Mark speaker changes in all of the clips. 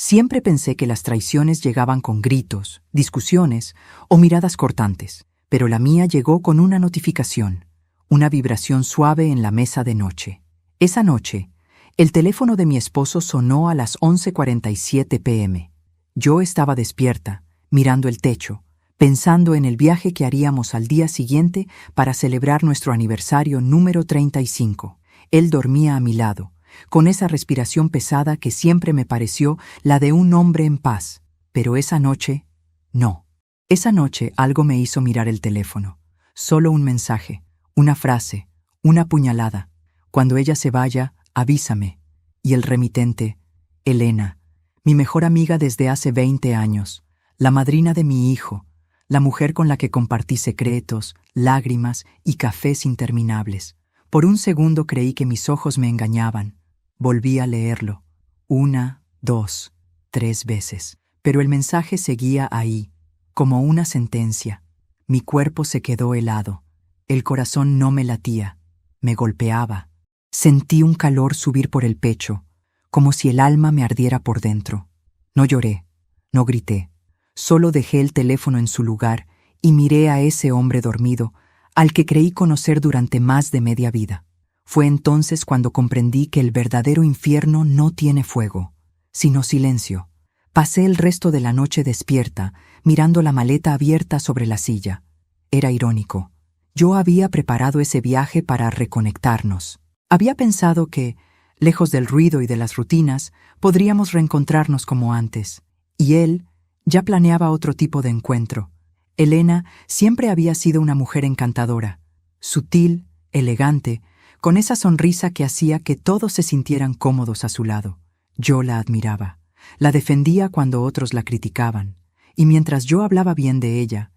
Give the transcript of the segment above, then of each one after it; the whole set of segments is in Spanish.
Speaker 1: Siempre pensé que las traiciones llegaban con gritos, discusiones o miradas cortantes, pero la mía llegó con una notificación, una vibración suave en la mesa de noche. Esa noche, el teléfono de mi esposo sonó a las 11:47 p.m. Yo estaba despierta, mirando el techo, pensando en el viaje que haríamos al día siguiente para celebrar nuestro aniversario número 35. Él dormía a mi lado, con esa respiración pesada que siempre me pareció la de un hombre en paz. Pero esa noche, no. Esa noche algo me hizo mirar el teléfono. Solo un mensaje, una frase, una puñalada. Cuando ella se vaya, avísame. Y el remitente, Elena, mi mejor amiga desde hace 20 años, la madrina de mi hijo, la mujer con la que compartí secretos, lágrimas y cafés interminables. Por un segundo creí que mis ojos me engañaban. Volví a leerlo, 1, 2, 3 veces, pero el mensaje seguía ahí, como una sentencia. Mi cuerpo se quedó helado, el corazón no me latía, me golpeaba. Sentí un calor subir por el pecho, como si el alma me ardiera por dentro. No lloré, no grité, solo dejé el teléfono en su lugar y miré a ese hombre dormido, al que creí conocer durante más de media vida. Fue entonces cuando comprendí que el verdadero infierno no tiene fuego, sino silencio. Pasé el resto de la noche despierta, mirando la maleta abierta sobre la silla. Era irónico. Yo había preparado ese viaje para reconectarnos. Había pensado que, lejos del ruido y de las rutinas, podríamos reencontrarnos como antes. Y él ya planeaba otro tipo de encuentro. Elena siempre había sido una mujer encantadora, sutil, elegante, con esa sonrisa que hacía que todos se sintieran cómodos a su lado. Yo la admiraba, la defendía cuando otros la criticaban, y mientras yo hablaba bien de ella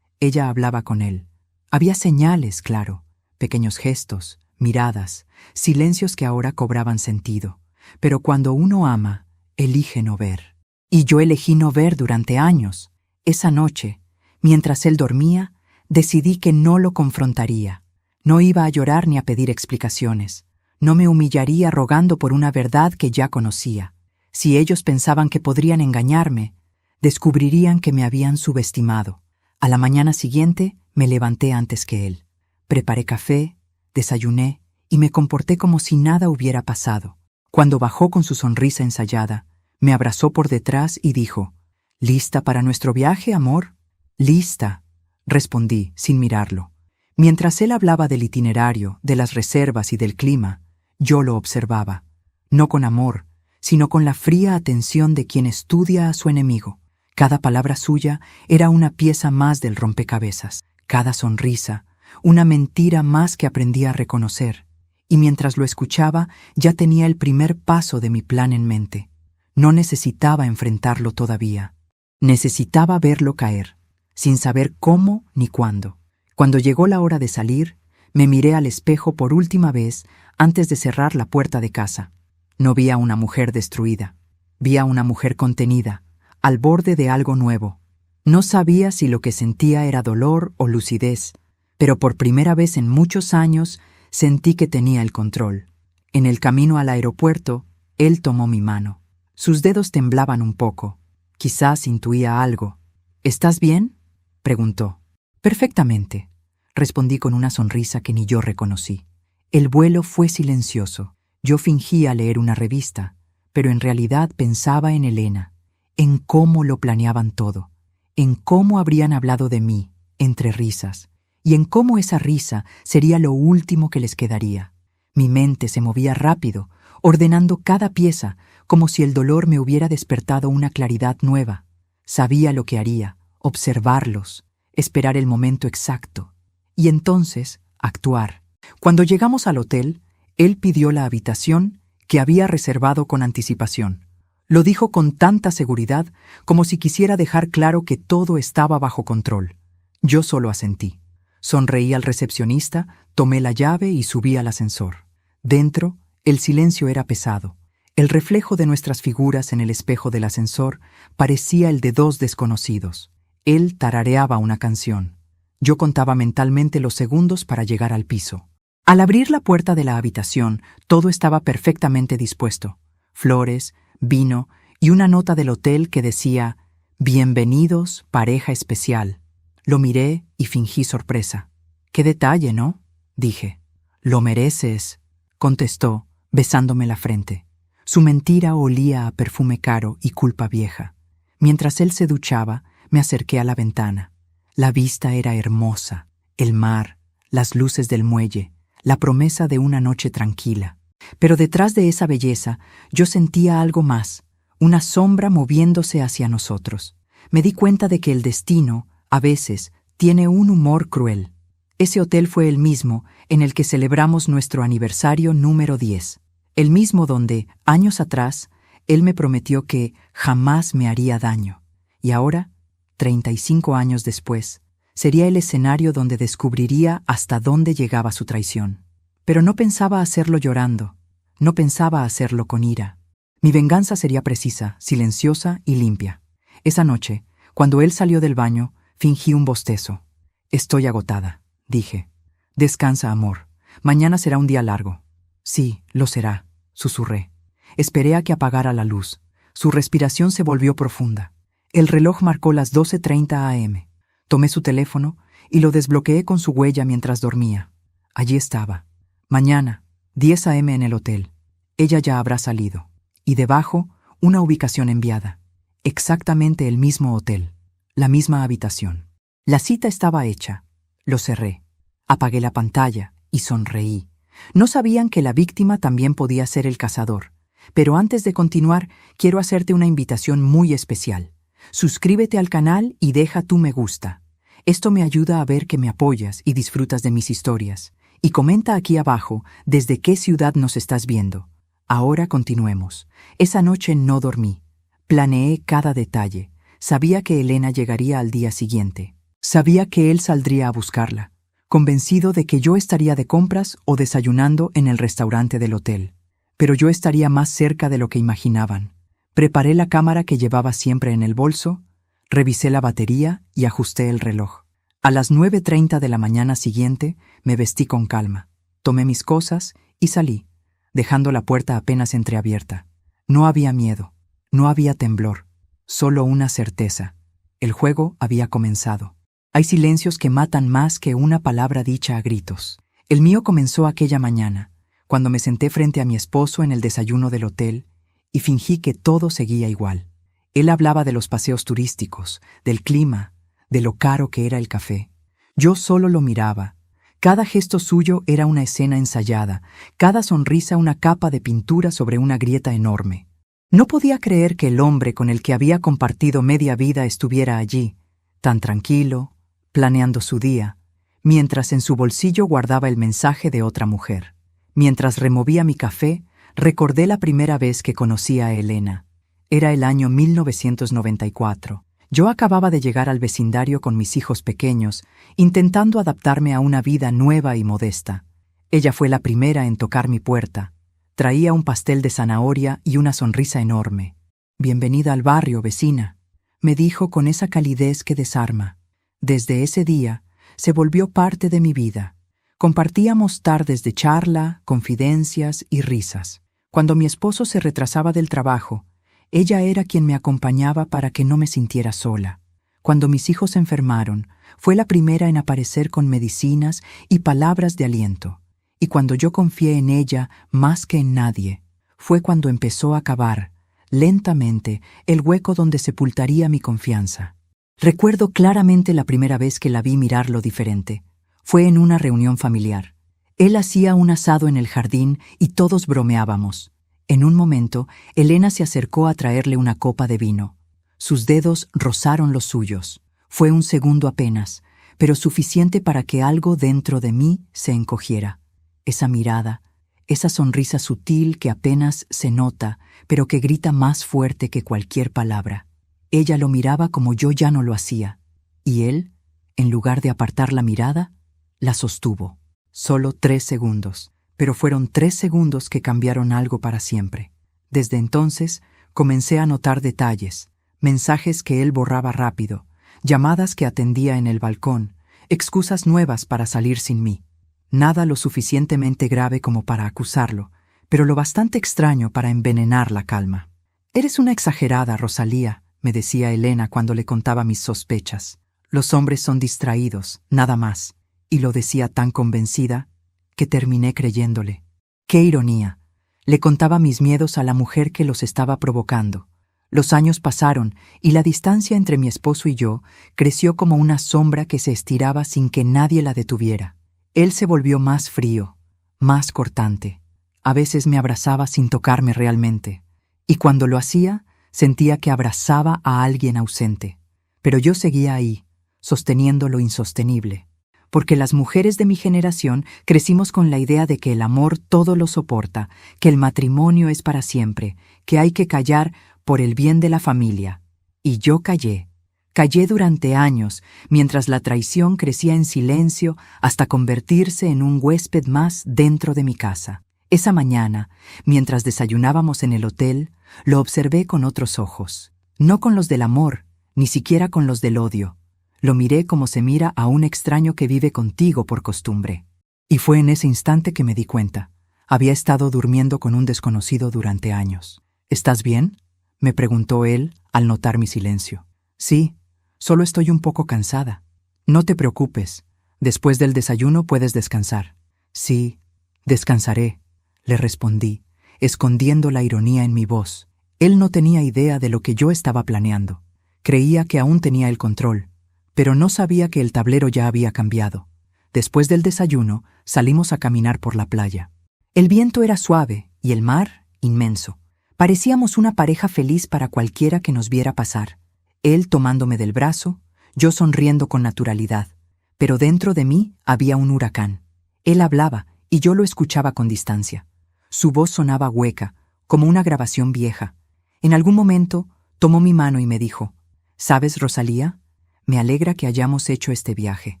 Speaker 1: hablaba con él. Había señales, claro, pequeños gestos, miradas, silencios que ahora cobraban sentido. Pero cuando uno ama, elige no ver. Y yo elegí no ver durante años. Esa noche, mientras él dormía, decidí que no lo confrontaría. No iba a llorar ni a pedir explicaciones. No me humillaría rogando por una verdad que ya conocía. Si ellos pensaban que podrían engañarme, descubrirían que me habían subestimado. A la mañana siguiente me levanté antes que él. Preparé café, desayuné y me comporté como si nada hubiera pasado. Cuando bajó con su sonrisa ensayada, me abrazó por detrás y dijo: «¿Lista para nuestro viaje, amor?» «Lista», respondí sin mirarlo. Mientras él hablaba del itinerario, de las reservas y del clima, yo lo observaba, no con amor, sino con la fría atención de quien estudia a su enemigo. Cada palabra suya era una pieza más del rompecabezas, cada sonrisa, una mentira más que aprendí a reconocer, y mientras lo escuchaba ya tenía el primer paso de mi plan en mente. No necesitaba enfrentarlo todavía, necesitaba verlo caer, sin saber cómo ni cuándo. Cuando llegó la hora de salir, me miré al espejo por última vez antes de cerrar la puerta de casa. No vi a una mujer destruida, vi a una mujer contenida, al borde de algo nuevo. No sabía si lo que sentía era dolor o lucidez, pero por primera vez en muchos años sentí que tenía el control. En el camino al aeropuerto, él tomó mi mano. Sus dedos temblaban un poco. Quizás intuía algo. «¿Estás bien?», preguntó. «Perfectamente», respondí con una sonrisa que ni yo reconocí. El vuelo fue silencioso. Yo fingía leer una revista, pero en realidad pensaba en Elena, en cómo lo planeaban todo, en cómo habrían hablado de mí, entre risas, y en cómo esa risa sería lo último que les quedaría. Mi mente se movía rápido, ordenando cada pieza, como si el dolor me hubiera despertado una claridad nueva. Sabía lo que haría, observarlos, esperar el momento exacto, y entonces actuar. Cuando llegamos al hotel, él pidió la habitación que había reservado con anticipación. Lo dijo con tanta seguridad como si quisiera dejar claro que todo estaba bajo control. Yo solo asentí. Sonreí al recepcionista, tomé la llave y subí al ascensor. Dentro, el silencio era pesado. El reflejo de nuestras figuras en el espejo del ascensor parecía el de dos desconocidos. Él tarareaba una canción. Yo contaba mentalmente los segundos para llegar al piso. Al abrir la puerta de la habitación, todo estaba perfectamente dispuesto. Flores, vino y una nota del hotel que decía «Bienvenidos, pareja especial». Lo miré y fingí sorpresa. «Qué detalle, ¿no?», dije. «Lo mereces», contestó, besándome la frente. Su mentira olía a perfume caro y culpa vieja. Mientras él se duchaba, me acerqué a la ventana. La vista era hermosa, el mar, las luces del muelle, la promesa de una noche tranquila. Pero detrás de esa belleza, yo sentía algo más, una sombra moviéndose hacia nosotros. Me di cuenta de que el destino, a veces, tiene un humor cruel. Ese hotel fue el mismo en el que celebramos nuestro aniversario número 10. El mismo donde, años atrás, él me prometió que jamás me haría daño. Y ahora, 35 años después, sería el escenario donde descubriría hasta dónde llegaba su traición. Pero no pensaba hacerlo llorando, no pensaba hacerlo con ira. Mi venganza sería precisa, silenciosa y limpia. Esa noche, cuando él salió del baño, fingí un bostezo. «Estoy agotada», dije. «Descansa, amor. Mañana será un día largo». «Sí, lo será», susurré. Esperé a que apagara la luz. Su respiración se volvió profunda. El reloj marcó las 12:30 a.m. Tomé su teléfono y lo desbloqueé con su huella mientras dormía. Allí estaba. Mañana, 10 a.m. en el hotel. Ella ya habrá salido. Y debajo, una ubicación enviada. Exactamente el mismo hotel. La misma habitación. La cita estaba hecha. Lo cerré. Apagué la pantalla y sonreí. No sabían que la víctima también podía ser el cazador. Pero antes de continuar, quiero hacerte una invitación muy especial. Suscríbete al canal y deja tu me gusta. Esto me ayuda a ver que me apoyas y disfrutas de mis historias. Y comenta aquí abajo desde qué ciudad nos estás viendo. Ahora continuemos. Esa noche no dormí. Planeé cada detalle. Sabía que Elena llegaría al día siguiente. Sabía que él saldría a buscarla, convencido de que yo estaría de compras o desayunando en el restaurante del hotel. Pero yo estaría más cerca de lo que imaginaban. Preparé la cámara que llevaba siempre en el bolso, revisé la batería y ajusté el reloj. A las 9:30 de la mañana siguiente me vestí con calma, tomé mis cosas y salí, dejando la puerta apenas entreabierta. No había miedo, no había temblor, solo una certeza. El juego había comenzado. Hay silencios que matan más que una palabra dicha a gritos. El mío comenzó aquella mañana, cuando me senté frente a mi esposo en el desayuno del hotel y fingí que todo seguía igual. Él hablaba de los paseos turísticos, del clima, de lo caro que era el café. Yo solo lo miraba. Cada gesto suyo era una escena ensayada, cada sonrisa una capa de pintura sobre una grieta enorme. No podía creer que el hombre con el que había compartido media vida estuviera allí, tan tranquilo, planeando su día, mientras en su bolsillo guardaba el mensaje de otra mujer. Mientras removía mi café, recordé la primera vez que conocí a Elena. Era el año 1994. Yo acababa de llegar al vecindario con mis hijos pequeños, intentando adaptarme a una vida nueva y modesta. Ella fue la primera en tocar mi puerta. Traía un pastel de zanahoria y una sonrisa enorme. «Bienvenida al barrio, vecina», me dijo con esa calidez que desarma. Desde ese día, se volvió parte de mi vida. Compartíamos tardes de charla, confidencias y risas. Cuando mi esposo se retrasaba del trabajo, ella era quien me acompañaba para que no me sintiera sola. Cuando mis hijos se enfermaron, fue la primera en aparecer con medicinas y palabras de aliento. Y cuando yo confié en ella más que en nadie, fue cuando empezó a cavar, lentamente, el hueco donde sepultaría mi confianza. Recuerdo claramente la primera vez que la vi mirarlo diferente. Fue en una reunión familiar. Él hacía un asado en el jardín y todos bromeábamos. En un momento, Elena se acercó a traerle una copa de vino. Sus dedos rozaron los suyos. Fue un segundo apenas, pero suficiente para que algo dentro de mí se encogiera. Esa mirada, esa sonrisa sutil que apenas se nota, pero que grita más fuerte que cualquier palabra. Ella lo miraba como yo ya no lo hacía, y él, en lugar de apartar la mirada, la sostuvo. Solo 3 segundos, pero fueron 3 segundos que cambiaron algo para siempre. Desde entonces, comencé a notar detalles, mensajes que él borraba rápido, llamadas que atendía en el balcón, excusas nuevas para salir sin mí. Nada lo suficientemente grave como para acusarlo, pero lo bastante extraño para envenenar la calma. Eres una exagerada, Rosalía, me decía Elena cuando le contaba mis sospechas. Los hombres son distraídos, nada más. Y lo decía tan convencida que terminé creyéndole. ¡Qué ironía! Le contaba mis miedos a la mujer que los estaba provocando. Los años pasaron y la distancia entre mi esposo y yo creció como una sombra que se estiraba sin que nadie la detuviera. Él se volvió más frío, más cortante. A veces me abrazaba sin tocarme realmente, y cuando lo hacía, sentía que abrazaba a alguien ausente. Pero yo seguía ahí, sosteniendo lo insostenible. Porque las mujeres de mi generación crecimos con la idea de que el amor todo lo soporta, que el matrimonio es para siempre, que hay que callar por el bien de la familia. Y yo callé. Callé durante años, mientras la traición crecía en silencio hasta convertirse en un huésped más dentro de mi casa. Esa mañana, mientras desayunábamos en el hotel, lo observé con otros ojos. No con los del amor, ni siquiera con los del odio. Lo miré como se mira a un extraño que vive contigo por costumbre. Y fue en ese instante que me di cuenta. Había estado durmiendo con un desconocido durante años. ¿Estás bien?, me preguntó él al notar mi silencio. Sí, solo estoy un poco cansada. No te preocupes. Después del desayuno puedes descansar. Sí, descansaré, le respondí, escondiendo la ironía en mi voz. Él no tenía idea de lo que yo estaba planeando. Creía que aún tenía el control, pero no sabía que el tablero ya había cambiado. Después del desayuno, salimos a caminar por la playa. El viento era suave y el mar inmenso. Parecíamos una pareja feliz para cualquiera que nos viera pasar. Él tomándome del brazo, yo sonriendo con naturalidad. Pero dentro de mí había un huracán. Él hablaba y yo lo escuchaba con distancia. Su voz sonaba hueca, como una grabación vieja. En algún momento tomó mi mano y me dijo: «¿Sabes, Rosalía? Me alegra que hayamos hecho este viaje».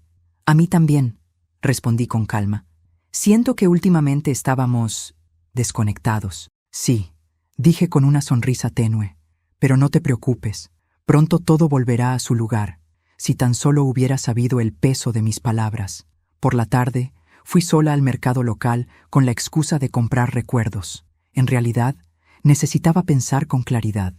Speaker 1: «A mí también», respondí con calma. «Siento que últimamente estábamos desconectados». «Sí», dije con una sonrisa tenue, «pero no te preocupes, pronto todo volverá a su lugar. Si tan solo hubiera sabido el peso de mis palabras». Por la tarde, fui sola al mercado local con la excusa de comprar recuerdos. En realidad, necesitaba pensar con claridad.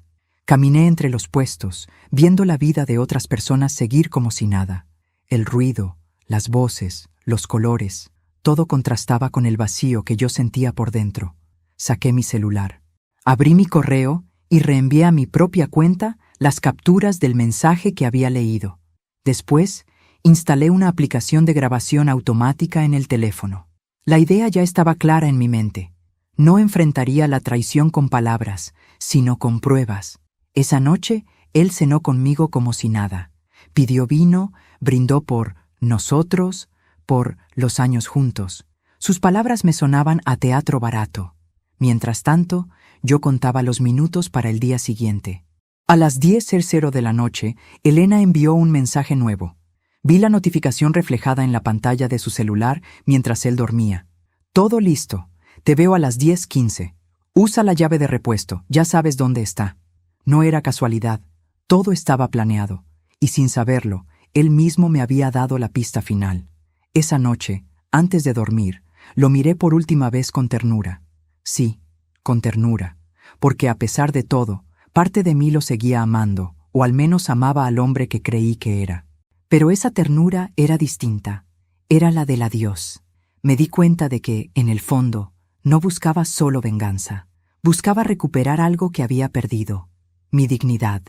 Speaker 1: Caminé entre los puestos, viendo la vida de otras personas seguir como si nada. El ruido, las voces, los colores, todo contrastaba con el vacío que yo sentía por dentro. Saqué mi celular. Abrí mi correo y reenvié a mi propia cuenta las capturas del mensaje que había leído. Después, instalé una aplicación de grabación automática en el teléfono. La idea ya estaba clara en mi mente. No enfrentaría la traición con palabras, sino con pruebas. Esa noche, él cenó conmigo como si nada. Pidió vino, brindó por nosotros, por los años juntos. Sus palabras me sonaban a teatro barato. Mientras tanto, yo contaba los minutos para el día siguiente. A las 10:00 de la noche, Elena envió un mensaje nuevo. Vi la notificación reflejada en la pantalla de su celular mientras él dormía. «Todo listo. Te veo a las 10:15. Usa la llave de repuesto, ya sabes dónde está». No era casualidad. Todo estaba planeado. Y sin saberlo, él mismo me había dado la pista final. Esa noche, antes de dormir, lo miré por última vez con ternura. Sí, con ternura. Porque a pesar de todo, parte de mí lo seguía amando, o al menos amaba al hombre que creí que era. Pero esa ternura era distinta. Era la del adiós. Me di cuenta de que, en el fondo, no buscaba solo venganza. Buscaba recuperar algo que había perdido. Mi dignidad.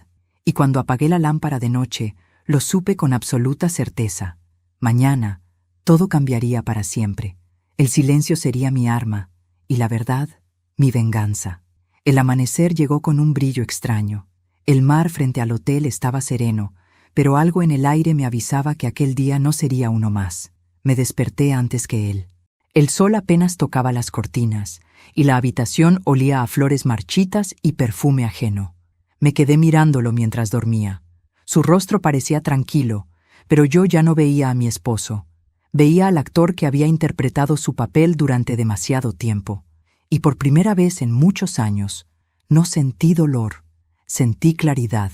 Speaker 1: Y cuando apagué la lámpara de noche, lo supe con absoluta certeza. Mañana, todo cambiaría para siempre. El silencio sería mi arma, y la verdad, mi venganza. El amanecer llegó con un brillo extraño. El mar frente al hotel estaba sereno, pero algo en el aire me avisaba que aquel día no sería uno más. Me desperté antes que él. El sol apenas tocaba las cortinas, y la habitación olía a flores marchitas y perfume ajeno. Me quedé mirándolo mientras dormía. Su rostro parecía tranquilo, pero yo ya no veía a mi esposo. Veía al actor que había interpretado su papel durante demasiado tiempo. Y por primera vez en muchos años, no sentí dolor, sentí claridad.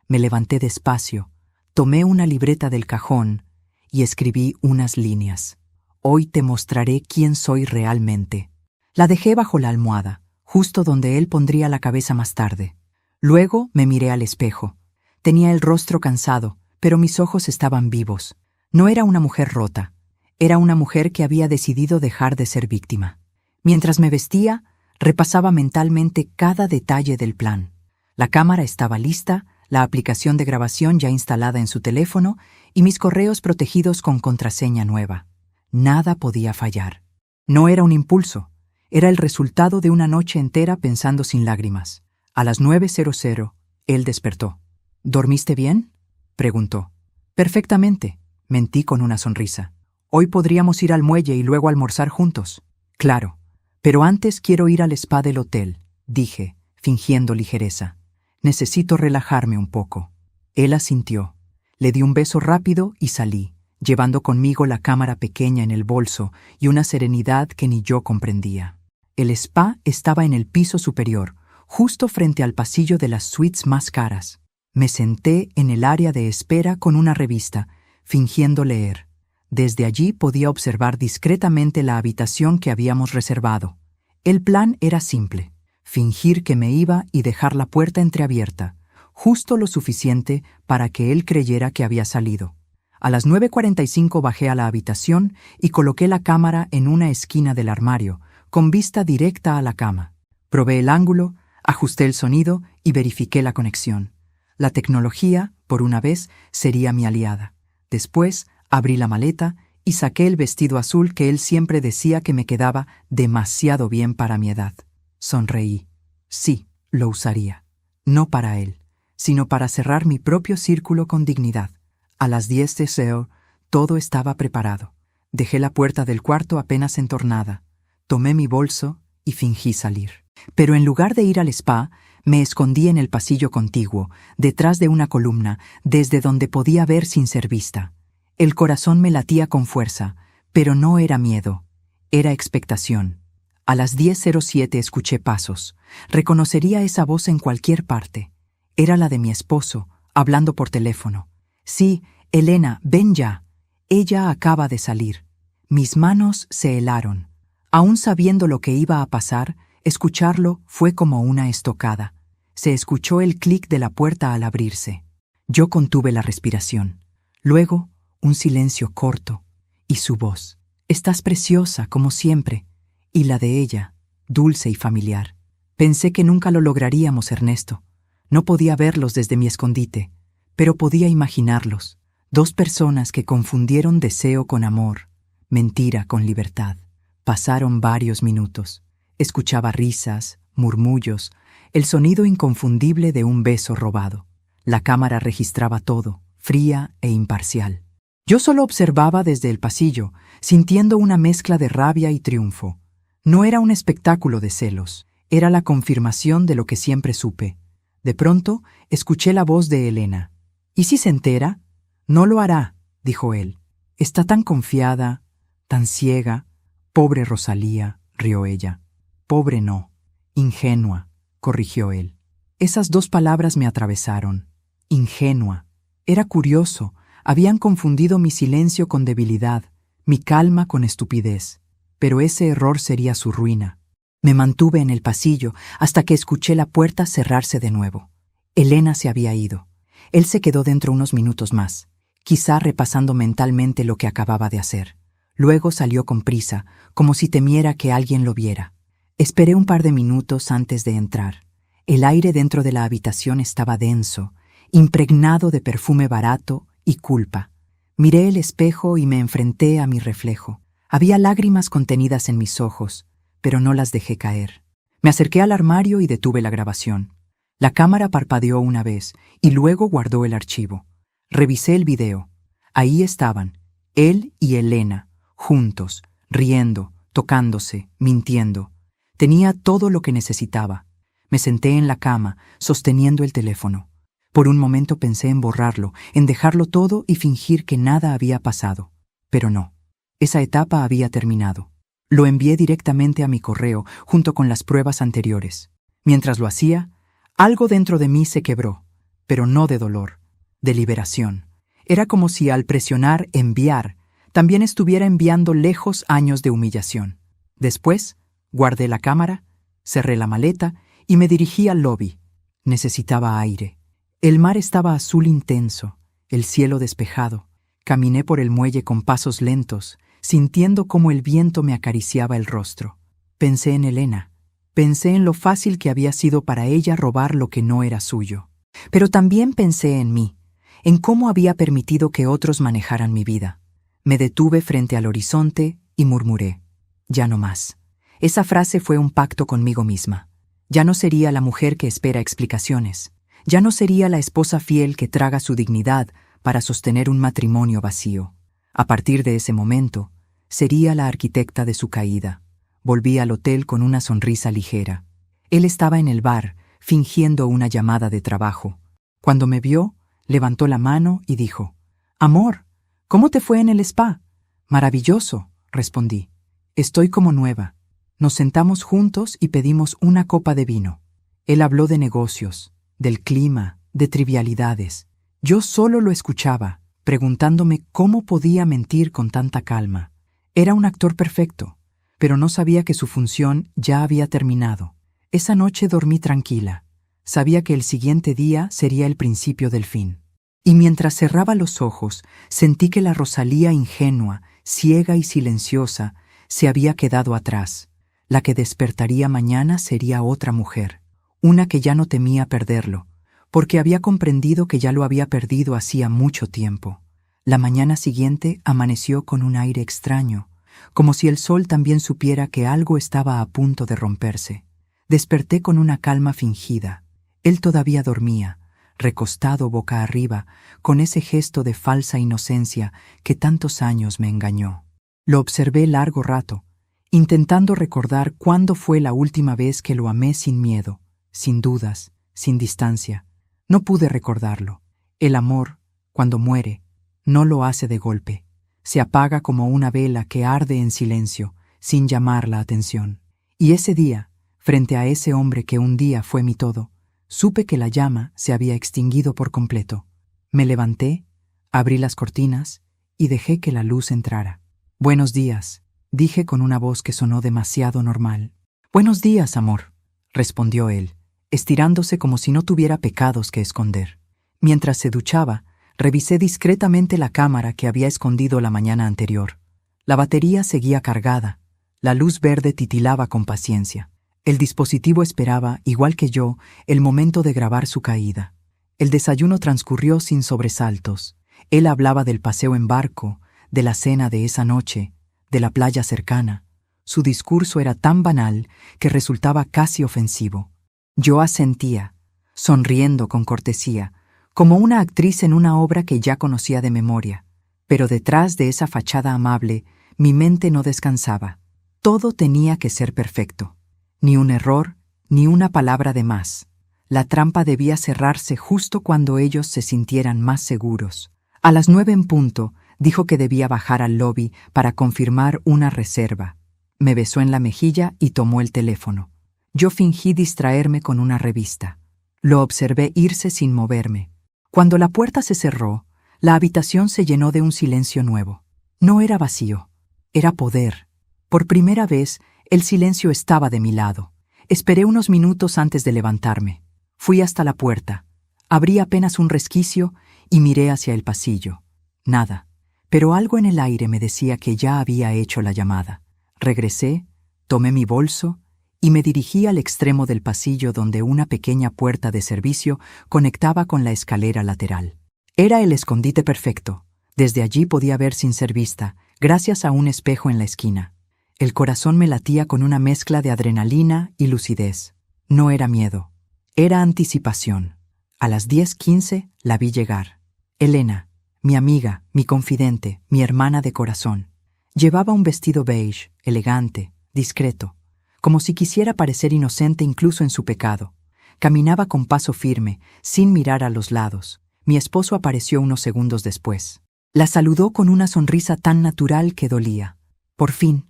Speaker 1: Me levanté despacio, tomé una libreta del cajón y escribí unas líneas. «Hoy te mostraré quién soy realmente». La dejé bajo la almohada, justo donde él pondría la cabeza más tarde. Luego me miré al espejo. Tenía el rostro cansado, pero mis ojos estaban vivos. No era una mujer rota. Era una mujer que había decidido dejar de ser víctima. Mientras me vestía, repasaba mentalmente cada detalle del plan. La cámara estaba lista, la aplicación de grabación ya instalada en su teléfono y mis correos protegidos con contraseña nueva. Nada podía fallar. No era un impulso. Era el resultado de una noche entera pensando sin lágrimas. A las 9:00, él despertó. ¿Dormiste bien?, preguntó. Perfectamente, mentí con una sonrisa. Hoy podríamos ir al muelle y luego almorzar juntos. Claro, pero antes quiero ir al spa del hotel, dije, fingiendo ligereza. Necesito relajarme un poco. Él asintió. Le di un beso rápido y salí, llevando conmigo la cámara pequeña en el bolso y una serenidad que ni yo comprendía. El spa estaba en el piso superior, justo frente al pasillo de las suites más caras. Me senté en el área de espera con una revista, fingiendo leer. Desde allí podía observar discretamente la habitación que habíamos reservado. El plan era simple: fingir que me iba y dejar la puerta entreabierta, justo lo suficiente para que él creyera que había salido. A las 9:45 bajé a la habitación y coloqué la cámara en una esquina del armario, con vista directa a la cama. Probé el ángulo, ajusté el sonido y verifiqué la conexión. La tecnología, por una vez, sería mi aliada. Después, abrí la maleta y saqué el vestido azul que él siempre decía que me quedaba demasiado bien para mi edad. Sonreí. Sí, lo usaría. No para él, sino para cerrar mi propio círculo con dignidad. A las 10:00, todo estaba preparado. Dejé la puerta del cuarto apenas entornada. Tomé mi bolso y fingí salir. Pero en lugar de ir al spa, me escondí en el pasillo contiguo, detrás de una columna, desde donde podía ver sin ser vista. El corazón me latía con fuerza, pero no era miedo, era expectación. A las 10:07 escuché pasos. Reconocería esa voz en cualquier parte. Era la de mi esposo, hablando por teléfono. Sí, Elena, ven ya. Ella acaba de salir. Mis manos se helaron. Aún sabiendo lo que iba a pasar, escucharlo fue como una estocada. Se escuchó el clic de la puerta al abrirse. Yo contuve la respiración. Luego, un silencio corto, y su voz. Estás preciosa, como siempre. Y la de ella, dulce y familiar. Pensé que nunca lo lograríamos, Ernesto. No podía verlos desde mi escondite, pero podía imaginarlos. Dos personas que confundieron deseo con amor, mentira con libertad. Pasaron varios minutos. Escuchaba risas, murmullos, el sonido inconfundible de un beso robado. La cámara registraba todo, fría e imparcial. Yo solo observaba desde el pasillo, sintiendo una mezcla de rabia y triunfo. No era un espectáculo de celos, era la confirmación de lo que siempre supe. De pronto, escuché la voz de Elena. ¿Y si se entera? No lo hará, dijo él. Está tan confiada, tan ciega. Pobre Rosalía, rió ella. Pobre no, ingenua, corrigió él. Esas dos palabras me atravesaron. Ingenua. Era curioso, habían confundido mi silencio con debilidad, mi calma con estupidez. Pero ese error sería su ruina. Me mantuve en el pasillo hasta que escuché la puerta cerrarse de nuevo. Elena se había ido. Él se quedó dentro unos minutos más, quizá repasando mentalmente lo que acababa de hacer. Luego salió con prisa, como si temiera que alguien lo viera. Esperé un par de minutos antes de entrar. El aire dentro de la habitación estaba denso, impregnado de perfume barato y culpa. Miré el espejo y me enfrenté a mi reflejo. Había lágrimas contenidas en mis ojos, pero no las dejé caer. Me acerqué al armario y detuve la grabación. La cámara parpadeó una vez y luego guardó el archivo. Revisé el video. Ahí estaban, él y Elena, juntos, riendo, tocándose, mintiendo. Tenía todo lo que necesitaba. Me senté en la cama, sosteniendo el teléfono. Por un momento pensé en borrarlo, en dejarlo todo y fingir que nada había pasado. Pero no. Esa etapa había terminado. Lo envié directamente a mi correo, junto con las pruebas anteriores. Mientras lo hacía, algo dentro de mí se quebró, pero no de dolor, de liberación. Era como si al presionar enviar, también estuviera enviando lejos años de humillación. Después, guardé la cámara, cerré la maleta y me dirigí al lobby. Necesitaba aire. El mar estaba azul intenso, el cielo despejado. Caminé por el muelle con pasos lentos, sintiendo cómo el viento me acariciaba el rostro. Pensé en Elena. Pensé en lo fácil que había sido para ella robar lo que no era suyo. Pero también pensé en mí, en cómo había permitido que otros manejaran mi vida. Me detuve frente al horizonte y murmuré: ya no más. Esa frase fue un pacto conmigo misma. Ya no sería la mujer que espera explicaciones. Ya no sería la esposa fiel que traga su dignidad para sostener un matrimonio vacío. A partir de ese momento, sería la arquitecta de su caída. Volví al hotel con una sonrisa ligera. Él estaba en el bar, fingiendo una llamada de trabajo. Cuando me vio, levantó la mano y dijo: «Amor, ¿cómo te fue en el spa?» «Maravilloso», respondí. «Estoy como nueva». Nos sentamos juntos y pedimos una copa de vino. Él habló de negocios, del clima, de trivialidades. Yo solo lo escuchaba, preguntándome cómo podía mentir con tanta calma. Era un actor perfecto, pero no sabía que su función ya había terminado. Esa noche dormí tranquila. Sabía que el siguiente día sería el principio del fin. Y mientras cerraba los ojos, sentí que la Rosalía ingenua, ciega y silenciosa, se había quedado atrás. La que despertaría mañana sería otra mujer, una que ya no temía perderlo, porque había comprendido que ya lo había perdido hacía mucho tiempo. La mañana siguiente amaneció con un aire extraño, como si el sol también supiera que algo estaba a punto de romperse. Desperté con una calma fingida. Él todavía dormía, recostado boca arriba, con ese gesto de falsa inocencia que tantos años me engañó. Lo observé largo rato, intentando recordar cuándo fue la última vez que lo amé sin miedo, sin dudas, sin distancia. No pude recordarlo. El amor, cuando muere, no lo hace de golpe. Se apaga como una vela que arde en silencio, sin llamar la atención. Y ese día, frente a ese hombre que un día fue mi todo, supe que la llama se había extinguido por completo. Me levanté, abrí las cortinas y dejé que la luz entrara. «Buenos días», dije con una voz que sonó demasiado normal. «Buenos días, amor», respondió él, estirándose como si no tuviera pecados que esconder. Mientras se duchaba, revisé discretamente la cámara que había escondido la mañana anterior. La batería seguía cargada. La luz verde titilaba con paciencia. El dispositivo esperaba, igual que yo, el momento de grabar su caída. El desayuno transcurrió sin sobresaltos. Él hablaba del paseo en barco, de la cena de esa noche, de la playa cercana. Su discurso era tan banal que resultaba casi ofensivo. Yo asentía, sonriendo con cortesía, como una actriz en una obra que ya conocía de memoria. Pero detrás de esa fachada amable, mi mente no descansaba. Todo tenía que ser perfecto. Ni un error, ni una palabra de más. La trampa debía cerrarse justo cuando ellos se sintieran más seguros. A las 9 en punto, dijo que debía bajar al lobby para confirmar una reserva. Me besó en la mejilla y tomó el teléfono. Yo fingí distraerme con una revista. Lo observé irse sin moverme. Cuando la puerta se cerró, la habitación se llenó de un silencio nuevo. No era vacío, era poder. Por primera vez, el silencio estaba de mi lado. Esperé unos minutos antes de levantarme. Fui hasta la puerta. Abrí apenas un resquicio y miré hacia el pasillo. Nada. Pero algo en el aire me decía que ya había hecho la llamada. Regresé, tomé mi bolso y me dirigí al extremo del pasillo donde una pequeña puerta de servicio conectaba con la escalera lateral. Era el escondite perfecto. Desde allí podía ver sin ser vista, gracias a un espejo en la esquina. El corazón me latía con una mezcla de adrenalina y lucidez. No era miedo, era anticipación. A las 10:15 la vi llegar. Elena, mi amiga, mi confidente, mi hermana de corazón. Llevaba un vestido beige, elegante, discreto, como si quisiera parecer inocente incluso en su pecado. Caminaba con paso firme, sin mirar a los lados. Mi esposo apareció unos segundos después. La saludó con una sonrisa tan natural que dolía. «Por fin»,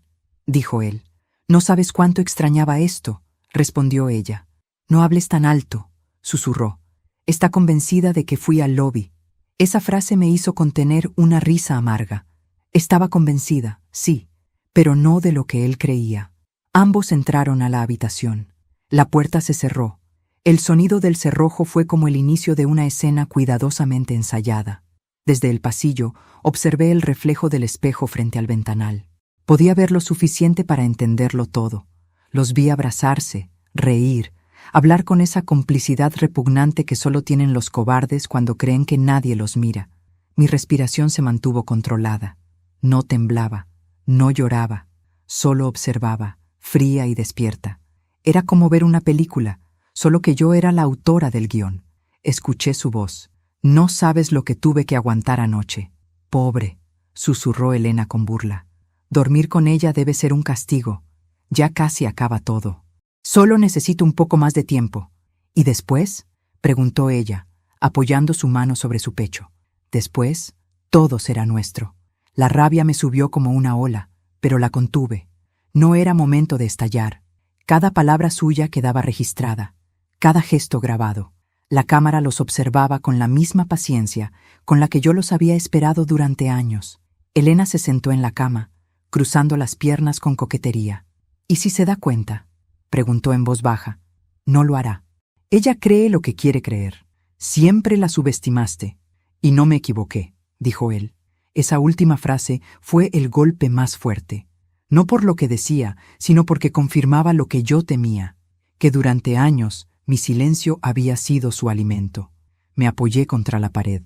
Speaker 1: dijo él. «No sabes cuánto extrañaba esto», respondió ella. «No hables tan alto», susurró. «Está convencida de que fui al lobby». Esa frase me hizo contener una risa amarga. Estaba convencida, sí, pero no de lo que él creía. Ambos entraron a la habitación. La puerta se cerró. El sonido del cerrojo fue como el inicio de una escena cuidadosamente ensayada. Desde el pasillo, observé el reflejo del espejo frente al ventanal. Podía ver lo suficiente para entenderlo todo. Los vi abrazarse, reír, hablar con esa complicidad repugnante que solo tienen los cobardes cuando creen que nadie los mira. Mi respiración se mantuvo controlada. No temblaba, no lloraba, solo observaba, fría y despierta. Era como ver una película, solo que yo era la autora del guión. Escuché su voz. «No sabes lo que tuve que aguantar anoche». «Pobre», susurró Elena con burla. «Dormir con ella debe ser un castigo. Ya casi acaba todo. Solo necesito un poco más de tiempo». «¿Y después?», preguntó ella, apoyando su mano sobre su pecho. «Después, todo será nuestro». La rabia me subió como una ola, pero la contuve. No era momento de estallar. Cada palabra suya quedaba registrada, cada gesto grabado. La cámara los observaba con la misma paciencia con la que yo los había esperado durante años. Elena se sentó en la cama, cruzando las piernas con coquetería. «¿Y si se da cuenta?», preguntó en voz baja. «No lo hará. Ella cree lo que quiere creer. Siempre la subestimaste». «Y no me equivoqué», dijo él. Esa última frase fue el golpe más fuerte. No por lo que decía, sino porque confirmaba lo que yo temía, que durante años mi silencio había sido su alimento. Me apoyé contra la pared.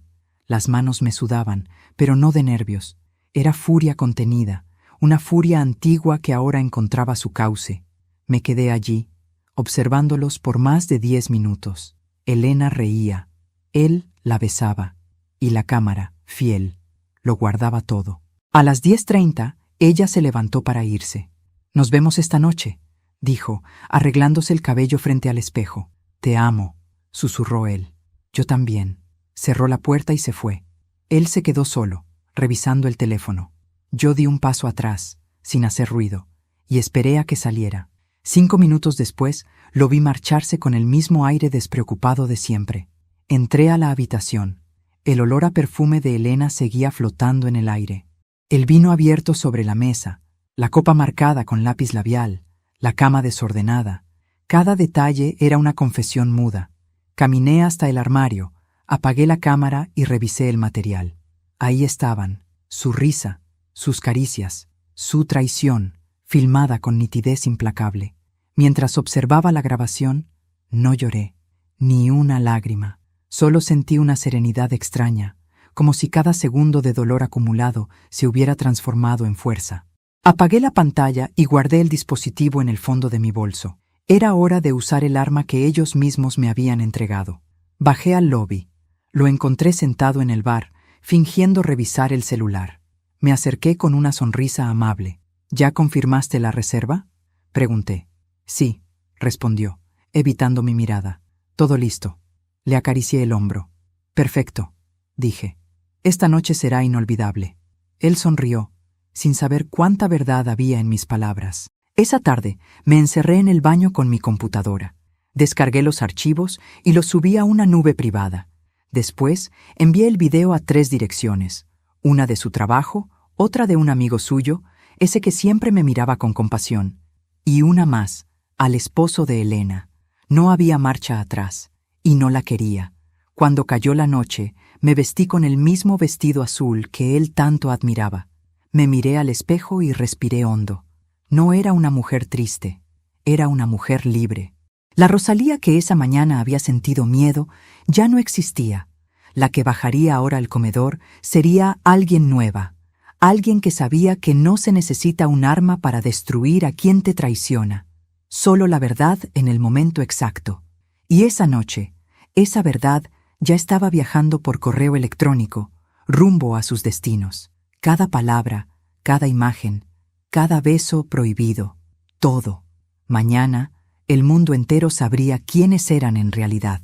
Speaker 1: Las manos me sudaban, pero no de nervios. Era furia contenida, una furia antigua que ahora encontraba su cauce. Me quedé allí, observándolos por más de 10 minutos. Elena reía, él la besaba, y la cámara, fiel, lo guardaba todo. A las 10:30, ella se levantó para irse. «Nos vemos esta noche», dijo, arreglándose el cabello frente al espejo. «Te amo», susurró él. «Yo también». Cerró la puerta y se fue. Él se quedó solo, revisando el teléfono. Yo di un paso atrás, sin hacer ruido, y esperé a que saliera. 5 minutos después, lo vi marcharse con el mismo aire despreocupado de siempre. Entré a la habitación. El olor a perfume de Elena seguía flotando en el aire. El vino abierto sobre la mesa, la copa marcada con lápiz labial, la cama desordenada. Cada detalle era una confesión muda. Caminé hasta el armario, apagué la cámara y revisé el material. Ahí estaban, su risa, sus caricias, su traición, filmada con nitidez implacable. Mientras observaba la grabación, no lloré, ni una lágrima. Solo sentí una serenidad extraña, como si cada segundo de dolor acumulado se hubiera transformado en fuerza. Apagué la pantalla y guardé el dispositivo en el fondo de mi bolso. Era hora de usar el arma que ellos mismos me habían entregado. Bajé al lobby. Lo encontré sentado en el bar, fingiendo revisar el celular. Me acerqué con una sonrisa amable. «¿Ya confirmaste la reserva?», pregunté. «Sí», respondió, evitando mi mirada. «Todo listo». Le acaricié el hombro. «Perfecto», dije. «Esta noche será inolvidable». Él sonrió, sin saber cuánta verdad había en mis palabras. Esa tarde me encerré en el baño con mi computadora. Descargué los archivos y los subí a una nube privada. Después envié el video a 3 direcciones, una de su trabajo, otra de un amigo suyo, ese que siempre me miraba con compasión, y una más, al esposo de Elena. No había marcha atrás, y no la quería. Cuando cayó la noche, me vestí con el mismo vestido azul que él tanto admiraba. Me miré al espejo y respiré hondo. No era una mujer triste, era una mujer libre. La Rosalía que esa mañana había sentido miedo ya no existía. La que bajaría ahora al comedor sería alguien nueva, alguien que sabía que no se necesita un arma para destruir a quien te traiciona, solo la verdad en el momento exacto. Y esa noche, esa verdad ya estaba viajando por correo electrónico, rumbo a sus destinos. Cada palabra, cada imagen, cada beso prohibido, todo. Mañana, el mundo entero sabría quiénes eran en realidad.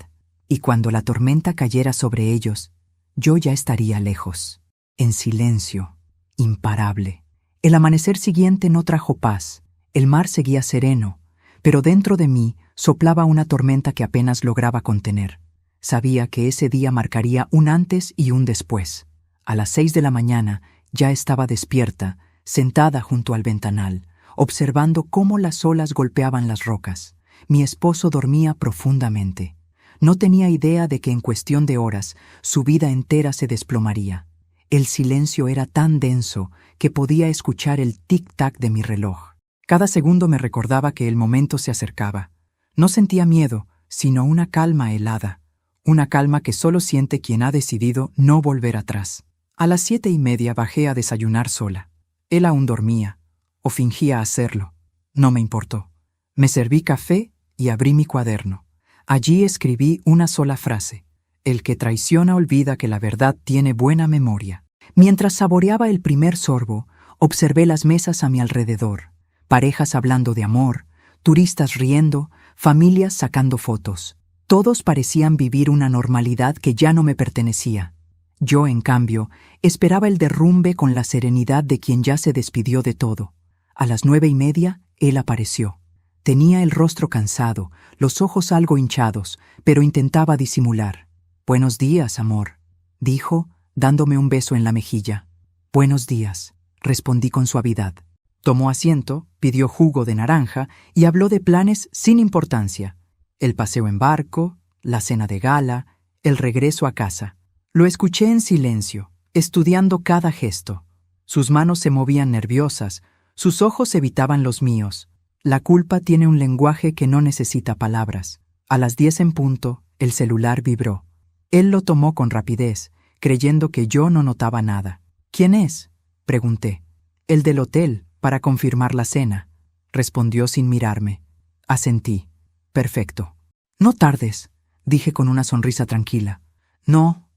Speaker 1: Y cuando la tormenta cayera sobre ellos, yo ya estaría lejos, en silencio, imparable. El amanecer siguiente no trajo paz. El mar seguía sereno, pero dentro de mí soplaba una tormenta que apenas lograba contener. Sabía que ese día marcaría un antes y un después. A las 6 de la mañana ya estaba despierta, sentada junto al ventanal, observando cómo las olas golpeaban las rocas. Mi esposo dormía profundamente. No tenía idea de que en cuestión de horas su vida entera se desplomaría. El silencio era tan denso que podía escuchar el tic-tac de mi reloj. Cada segundo me recordaba que el momento se acercaba. No sentía miedo, sino una calma helada. Una calma que solo siente quien ha decidido no volver atrás. A las 7:30 bajé a desayunar sola. Él aún dormía, o fingía hacerlo. No me importó. Me serví café y abrí mi cuaderno. Allí escribí una sola frase: el que traiciona olvida que la verdad tiene buena memoria. Mientras saboreaba el primer sorbo, observé las mesas a mi alrededor. Parejas hablando de amor, turistas riendo, familias sacando fotos. Todos parecían vivir una normalidad que ya no me pertenecía. Yo, en cambio, esperaba el derrumbe con la serenidad de quien ya se despidió de todo. A las 9:30, él apareció. Tenía el rostro cansado, los ojos algo hinchados, pero intentaba disimular. «Buenos días, amor», dijo, dándome un beso en la mejilla. «Buenos días», respondí con suavidad. Tomó asiento, pidió jugo de naranja y habló de planes sin importancia. El paseo en barco, la cena de gala, el regreso a casa. Lo escuché en silencio, estudiando cada gesto. Sus manos se movían nerviosas, sus ojos evitaban los míos. La culpa tiene un lenguaje que no necesita palabras. A las 10 en punto, el celular vibró. Él lo tomó con rapidez, creyendo que yo no notaba nada. «¿Quién es?», pregunté. «El del hotel, para confirmar la cena», respondió sin mirarme. Asentí. «Perfecto». «No tardes», dije con una sonrisa tranquila. «No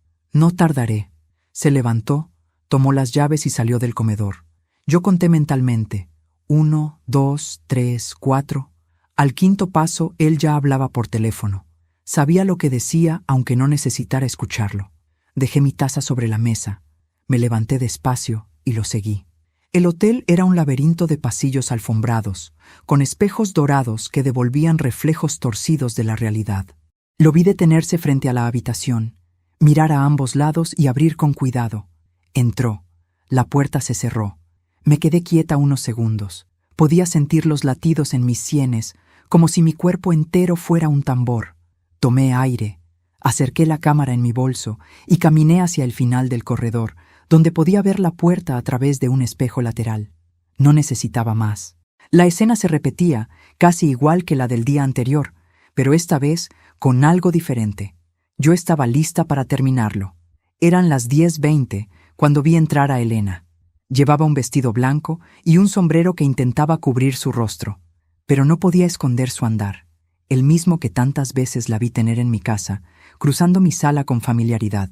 Speaker 1: tardaré». Se levantó, tomó las llaves y salió del comedor. Yo conté mentalmente. 1, 2, 3, 4. Al quinto paso, él ya hablaba por teléfono. Sabía lo que decía, aunque no necesitara escucharlo. Dejé mi taza sobre la mesa. Me levanté despacio y lo seguí. El hotel era un laberinto de pasillos alfombrados, con espejos dorados que devolvían reflejos torcidos de la realidad. Lo vi detenerse frente a la habitación, mirar a ambos lados y abrir con cuidado. Entró. La puerta se cerró. Me quedé quieta unos segundos. Podía sentir los latidos en mis sienes, como si mi cuerpo entero fuera un tambor. Tomé aire, acerqué la cámara en mi bolso y caminé hacia el final del corredor, donde podía ver la puerta a través de un espejo lateral. No necesitaba más. La escena se repetía, casi igual que la del día anterior, pero esta vez con algo diferente. Yo estaba lista para terminarlo. Eran las 10:20 cuando vi entrar a Elena. Llevaba un vestido blanco y un sombrero que intentaba cubrir su rostro, pero no podía esconder su andar, el mismo que tantas veces la vi tener en mi casa, cruzando mi sala con familiaridad.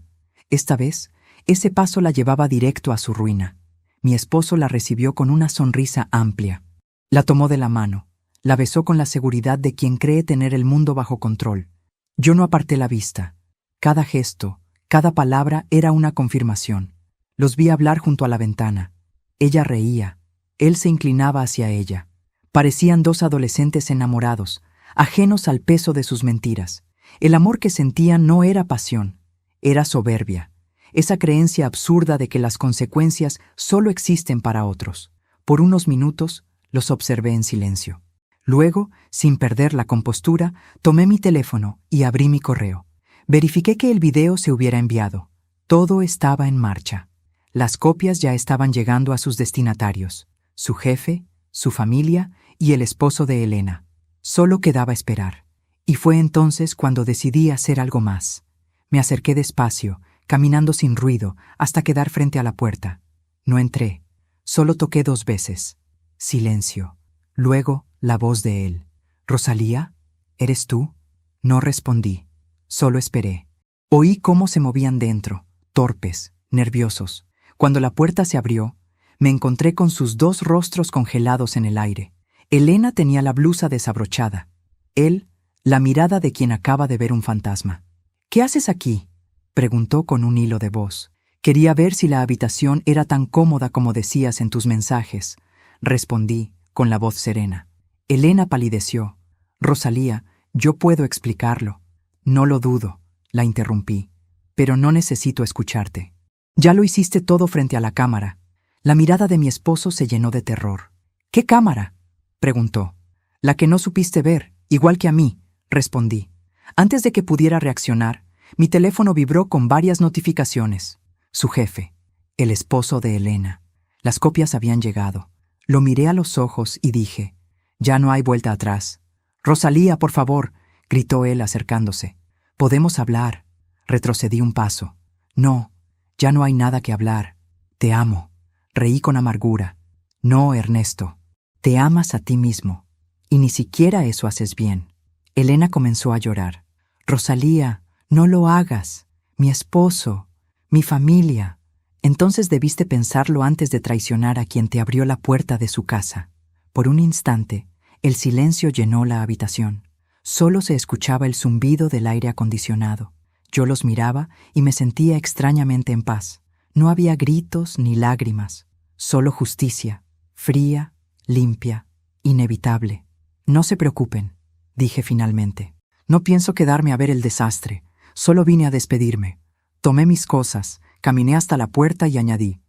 Speaker 1: Esta vez, ese paso la llevaba directo a su ruina. Mi esposo la recibió con una sonrisa amplia. La tomó de la mano, la besó con la seguridad de quien cree tener el mundo bajo control. Yo no aparté la vista. Cada gesto, cada palabra era una confirmación. Los vi hablar junto a la ventana. Ella reía. Él se inclinaba hacia ella. Parecían dos adolescentes enamorados, ajenos al peso de sus mentiras. El amor que sentían no era pasión, era soberbia. Esa creencia absurda de que las consecuencias solo existen para otros. Por unos minutos los observé en silencio. Luego, sin perder la compostura, tomé mi teléfono y abrí mi correo. Verifiqué que el video se hubiera enviado. Todo estaba en marcha. Las copias ya estaban llegando a sus destinatarios, su jefe, su familia y el esposo de Elena. Solo quedaba esperar. Y fue entonces cuando decidí hacer algo más. Me acerqué despacio, caminando sin ruido, hasta quedar frente a la puerta. No entré. Solo toqué 2 veces. Silencio. Luego, la voz de él. «¿Rosalía? ¿Eres tú?» No respondí. Solo esperé. Oí cómo se movían dentro, torpes, nerviosos. Cuando la puerta se abrió, me encontré con sus 2 rostros congelados en el aire. Elena tenía la blusa desabrochada. Él, la mirada de quien acaba de ver un fantasma. «¿Qué haces aquí?», preguntó con un hilo de voz. «Quería ver si la habitación era tan cómoda como decías en tus mensajes», respondí con la voz serena. Elena palideció. «Rosalía, yo puedo explicarlo». «No lo dudo», la interrumpí, «pero no necesito escucharte. Ya lo hiciste todo frente a la cámara». La mirada de mi esposo se llenó de terror. «¿Qué cámara?», preguntó. «La que no supiste ver», Igual que a mí, respondí. Antes de que pudiera reaccionar, mi teléfono vibró con varias notificaciones. Su jefe, el esposo de Elena. Las copias habían llegado. Lo miré a los ojos y dije, ya no hay vuelta atrás. Rosalía, por favor, gritó él acercándose. Podemos hablar. Retrocedí un paso. No, ya no hay nada que hablar. Te amo. Reí con amargura. No, Ernesto. Te amas a ti mismo. Y ni siquiera eso haces bien. Elena comenzó a llorar. Rosalía, no lo hagas. Mi esposo, mi familia. Entonces debiste pensarlo antes de traicionar a quien te abrió la puerta de su casa. Por un instante, el silencio llenó la habitación. Solo se escuchaba el zumbido del aire acondicionado. Yo los miraba y me sentía extrañamente en paz. No había gritos ni lágrimas, solo justicia, fría, limpia, inevitable. No se preocupen, dije finalmente. No pienso quedarme a ver el desastre, solo vine a despedirme. Tomé mis cosas, caminé hasta la puerta y añadí,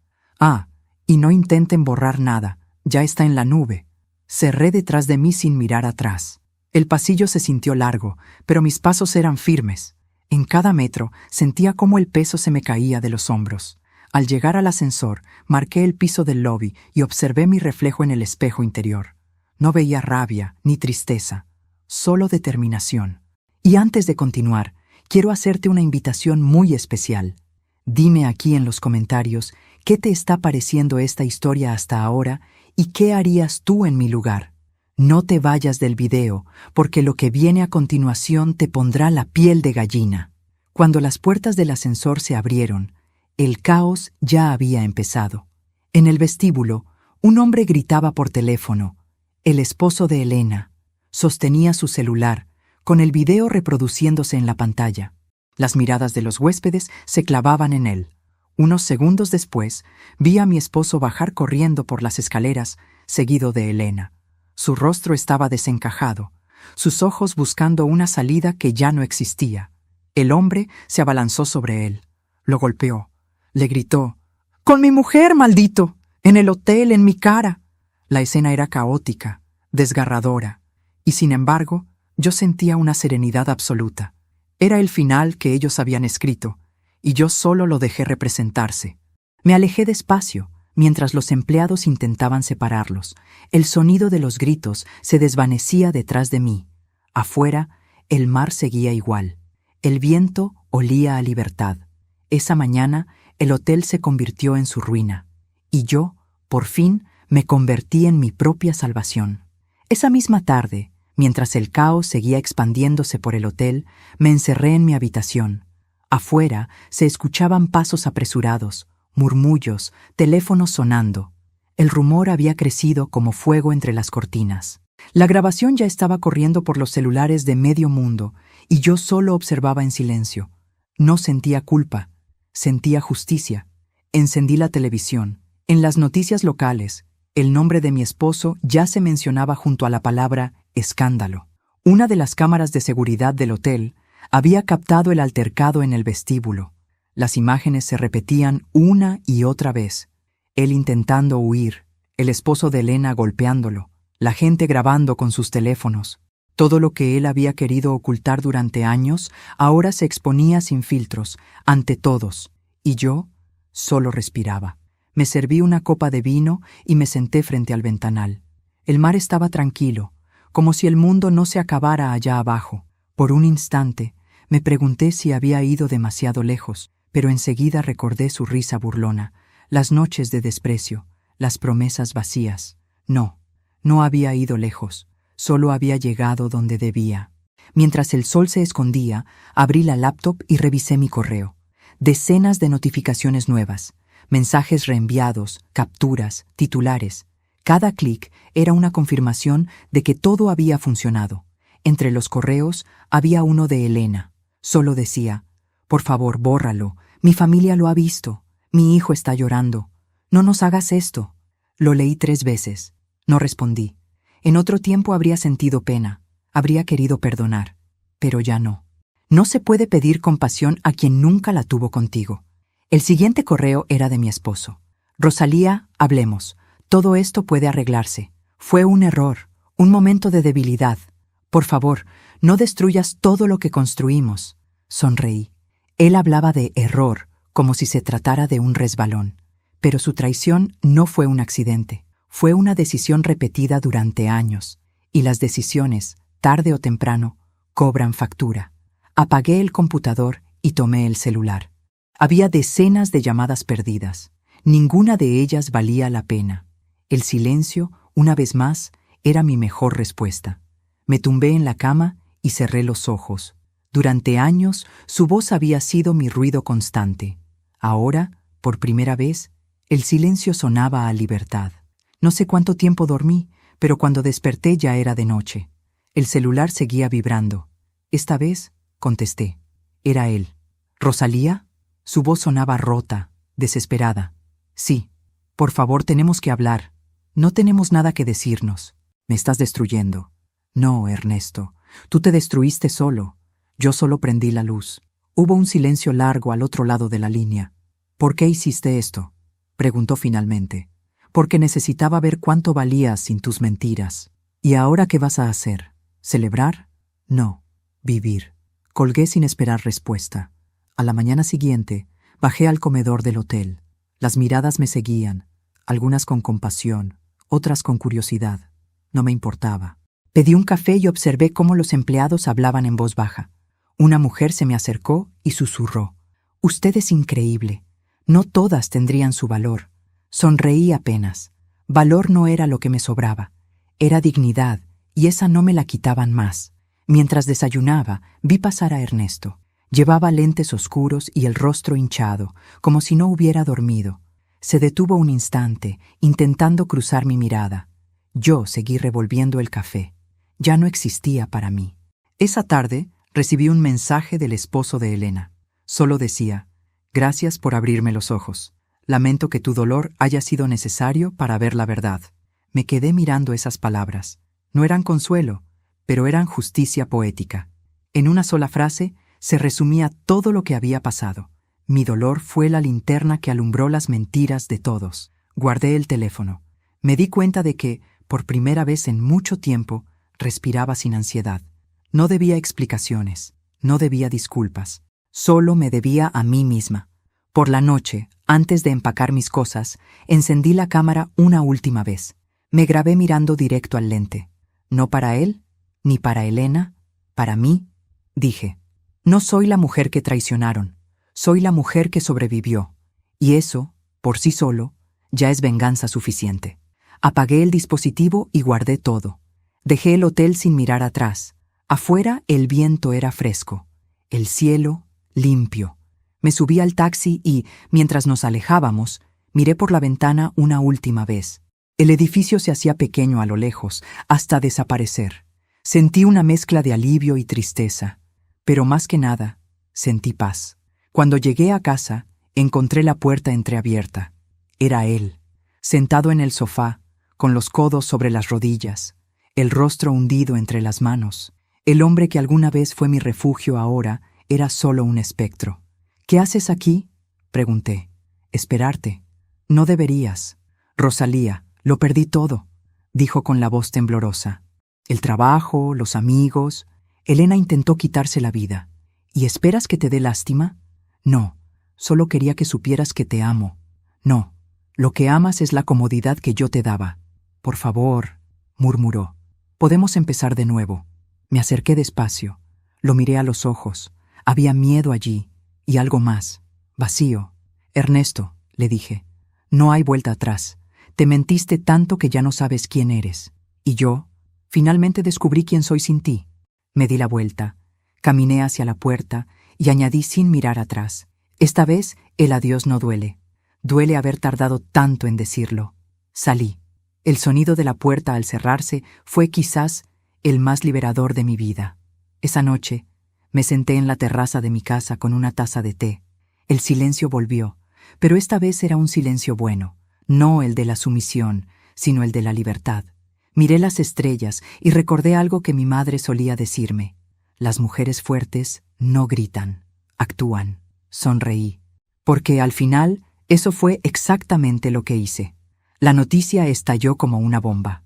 Speaker 1: y no intenten borrar nada, ya está en la nube. Cerré detrás de mí sin mirar atrás. El pasillo se sintió largo, pero mis pasos eran firmes. En cada metro sentía cómo el peso se me caía de los hombros. Al llegar al ascensor, marqué el piso del lobby y observé mi reflejo en el espejo interior. No veía rabia ni tristeza, solo determinación. Y antes de continuar, quiero hacerte una invitación muy especial. Dime aquí en los comentarios qué te está pareciendo esta historia hasta ahora y qué harías tú en mi lugar. No te vayas del video, porque lo que viene a continuación te pondrá la piel de gallina. Cuando las puertas del ascensor se abrieron, el caos ya había empezado. En el vestíbulo, un hombre gritaba por teléfono. El esposo de Elena sostenía su celular, con el video reproduciéndose en la pantalla. Las miradas de los huéspedes se clavaban en él. Unos segundos después, vi a mi esposo bajar corriendo por las escaleras, seguido de Elena. Su rostro estaba desencajado, sus ojos buscando una salida que ya no existía. El hombre se abalanzó sobre él, lo golpeó, le gritó, «¡Con mi mujer, maldito! ¡En el hotel, en mi cara!». La escena era caótica, desgarradora, y sin embargo, yo sentía una serenidad absoluta. Era el final que ellos habían escrito, y yo solo lo dejé representarse. Me alejé despacio, mientras los empleados intentaban separarlos. El sonido de los gritos se desvanecía detrás de mí. Afuera, el mar seguía igual. El viento olía a libertad. Esa mañana, el hotel se convirtió en su ruina. Y yo, por fin, me convertí en mi propia salvación. Esa misma tarde, mientras el caos seguía expandiéndose por el hotel, me encerré en mi habitación. Afuera se escuchaban pasos apresurados, murmullos, teléfonos sonando. El rumor había crecido como fuego entre las cortinas. La grabación ya estaba corriendo por los celulares de medio mundo, y yo solo observaba en silencio. No sentía culpa, sentía justicia. Encendí la televisión. En las noticias locales, el nombre de mi esposo ya se mencionaba junto a la palabra escándalo. Una de las cámaras de seguridad del hotel había captado el altercado en el vestíbulo. Las imágenes se repetían una y otra vez. Él intentando huir, el esposo de Elena golpeándolo, la gente grabando con sus teléfonos. Todo lo que él había querido ocultar durante años ahora se exponía sin filtros, ante todos, y yo solo respiraba. Me serví una copa de vino y me senté frente al ventanal. El mar estaba tranquilo, como si el mundo no se acabara allá abajo. Por un instante, me pregunté si había ido demasiado lejos, pero enseguida recordé su risa burlona, las noches de desprecio, las promesas vacías. No había ido lejos, solo había llegado donde debía. Mientras el sol se escondía, abrí la laptop y revisé mi correo. Decenas de notificaciones nuevas, mensajes reenviados, capturas, titulares. Cada clic era una confirmación de que todo había funcionado. Entre los correos había uno de Elena. Solo decía, «Por favor, bórralo. Mi familia lo ha visto. Mi hijo está llorando. No nos hagas esto». Lo leí 3 veces. No respondí. En otro tiempo habría sentido pena. Habría querido perdonar. Pero ya no. No se puede pedir compasión a quien nunca la tuvo contigo. El siguiente correo era de mi esposo. «Rosalía, hablemos. Todo esto puede arreglarse. Fue un error, un momento de debilidad. Por favor, no destruyas todo lo que construimos. Sonreí. Él hablaba de error, como si se tratara de un resbalón. Pero su traición no fue un accidente. Fue una decisión repetida durante años. Y las decisiones, tarde o temprano, cobran factura. Apagué el computador y tomé el celular. Había decenas de llamadas perdidas. Ninguna de ellas valía la pena. El silencio, una vez más, era mi mejor respuesta. Me tumbé en la cama y cerré los ojos. Durante años, su voz había sido mi ruido constante. Ahora, por primera vez, el silencio sonaba a libertad. No sé cuánto tiempo dormí, pero cuando desperté ya era de noche. El celular seguía vibrando. Esta vez, contesté. Era él. ¿Rosalía? Su voz sonaba rota, desesperada. Sí. Por favor, tenemos que hablar. No tenemos nada que decirnos. Me estás destruyendo. No, Ernesto. Tú te destruiste solo. Yo solo prendí la luz. Hubo un silencio largo al otro lado de la línea. ¿Por qué hiciste esto?, preguntó finalmente. Porque necesitaba ver cuánto valías sin tus mentiras. ¿Y ahora qué vas a hacer? ¿Celebrar? No, vivir. Colgué sin esperar respuesta. A la mañana siguiente, bajé al comedor del hotel. Las miradas me seguían, algunas con compasión, otras con curiosidad. No me importaba. Pedí un café y observé cómo los empleados hablaban en voz baja. Una mujer se me acercó y susurró. «Usted es increíble. No todas tendrían su valor». Sonreí apenas. Valor no era lo que me sobraba. Era dignidad, y esa no me la quitaban más. Mientras desayunaba, vi pasar a Ernesto. Llevaba lentes oscuros y el rostro hinchado, como si no hubiera dormido. Se detuvo un instante, intentando cruzar mi mirada. Yo seguí revolviendo el café. Ya no existía para mí. Esa tarde recibí un mensaje del esposo de Elena. Solo decía: «Gracias por abrirme los ojos. Lamento que tu dolor haya sido necesario para ver la verdad». Me quedé mirando esas palabras. No eran consuelo, pero eran justicia poética. En una sola frase se resumía todo lo que había pasado. Mi dolor fue la linterna que alumbró las mentiras de todos. Guardé el teléfono. Me di cuenta de que, por primera vez en mucho tiempo, respiraba sin ansiedad. No debía explicaciones, no debía disculpas. Solo me debía a mí misma. Por la noche, antes de empacar mis cosas, encendí la cámara una última vez. Me grabé mirando directo al lente. No para él, ni para Elena, para mí, dije. No soy la mujer que traicionaron, soy la mujer que sobrevivió. Y eso, por sí solo, ya es venganza suficiente. Apagué el dispositivo y guardé todo. Dejé el hotel sin mirar atrás. Afuera el viento era fresco, el cielo limpio. Me subí al taxi y, mientras nos alejábamos, miré por la ventana una última vez. El edificio se hacía pequeño a lo lejos, hasta desaparecer. Sentí una mezcla de alivio y tristeza, pero más que nada, sentí paz. Cuando llegué a casa, encontré la puerta entreabierta. Era él, sentado en el sofá, con los codos sobre las rodillas, el rostro hundido entre las manos. El hombre que alguna vez fue mi refugio ahora era solo un espectro. «¿Qué haces aquí?», pregunté. «Esperarte». «No deberías». «Rosalía, lo perdí todo», dijo con la voz temblorosa. «El trabajo, los amigos». Elena intentó quitarse la vida. «¿Y esperas que te dé lástima?». «No, solo quería que supieras que te amo». «No, lo que amas es la comodidad que yo te daba». «Por favor», murmuró. «Podemos empezar de nuevo». Me acerqué despacio. Lo miré a los ojos. Había miedo allí, y algo más, vacío. «Ernesto», le dije, «no hay vuelta atrás. Te mentiste tanto que ya no sabes quién eres. Y yo, finalmente descubrí quién soy sin ti». Me di la vuelta, caminé hacia la puerta y añadí sin mirar atrás. Esta vez el adiós no duele. Duele haber tardado tanto en decirlo. Salí. El sonido de la puerta al cerrarse fue quizás el más liberador de mi vida. Esa noche me senté en la terraza de mi casa con una taza de té. El silencio volvió, pero esta vez era un silencio bueno, no el de la sumisión, sino el de la libertad. Miré las estrellas y recordé algo que mi madre solía decirme: las mujeres fuertes no gritan, actúan. Sonreí, porque al final eso fue exactamente lo que hice. La noticia estalló como una bomba.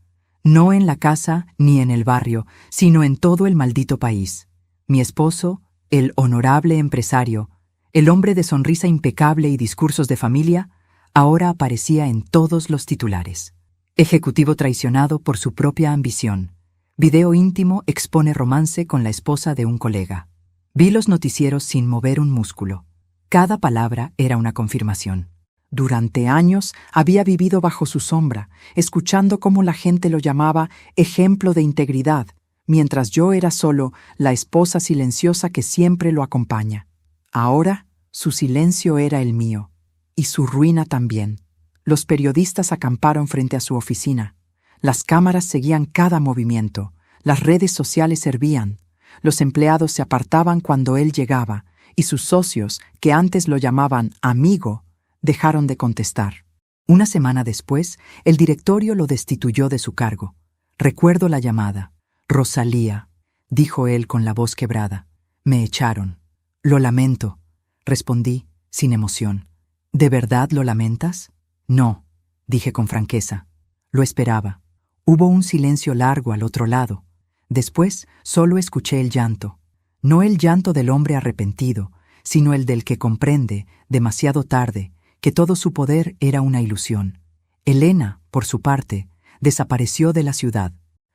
Speaker 1: No en la casa ni en el barrio, sino en todo el maldito país. Mi esposo, el honorable empresario, el hombre de sonrisa impecable y discursos de familia, ahora aparecía en todos los titulares. Ejecutivo traicionado por su propia ambición. Video íntimo expone romance con la esposa de un colega. Vi los noticieros sin mover un músculo. Cada palabra era una confirmación. Durante años había vivido bajo su sombra, escuchando cómo la gente lo llamaba ejemplo de integridad, mientras yo era solo la esposa silenciosa que siempre lo acompaña. Ahora, su silencio era el mío, y su ruina también. Los periodistas acamparon frente a su oficina. Las cámaras seguían cada movimiento. Las redes sociales hervían. Los empleados se apartaban cuando él llegaba, y sus socios, que antes lo llamaban amigo, dejaron de contestar. Una semana después, el directorio lo destituyó de su cargo. Recuerdo la llamada. «Rosalía», dijo él con la voz quebrada. «Me echaron». «Lo lamento», respondí, sin emoción. «¿De verdad lo lamentas?» «No», dije con franqueza. Lo esperaba. Hubo un silencio largo al otro lado. Después solo escuché el llanto. No el llanto del hombre arrepentido, sino el del que comprende, demasiado tarde, que todo su poder era una ilusión. Elena, por su parte, desapareció de la ciudad.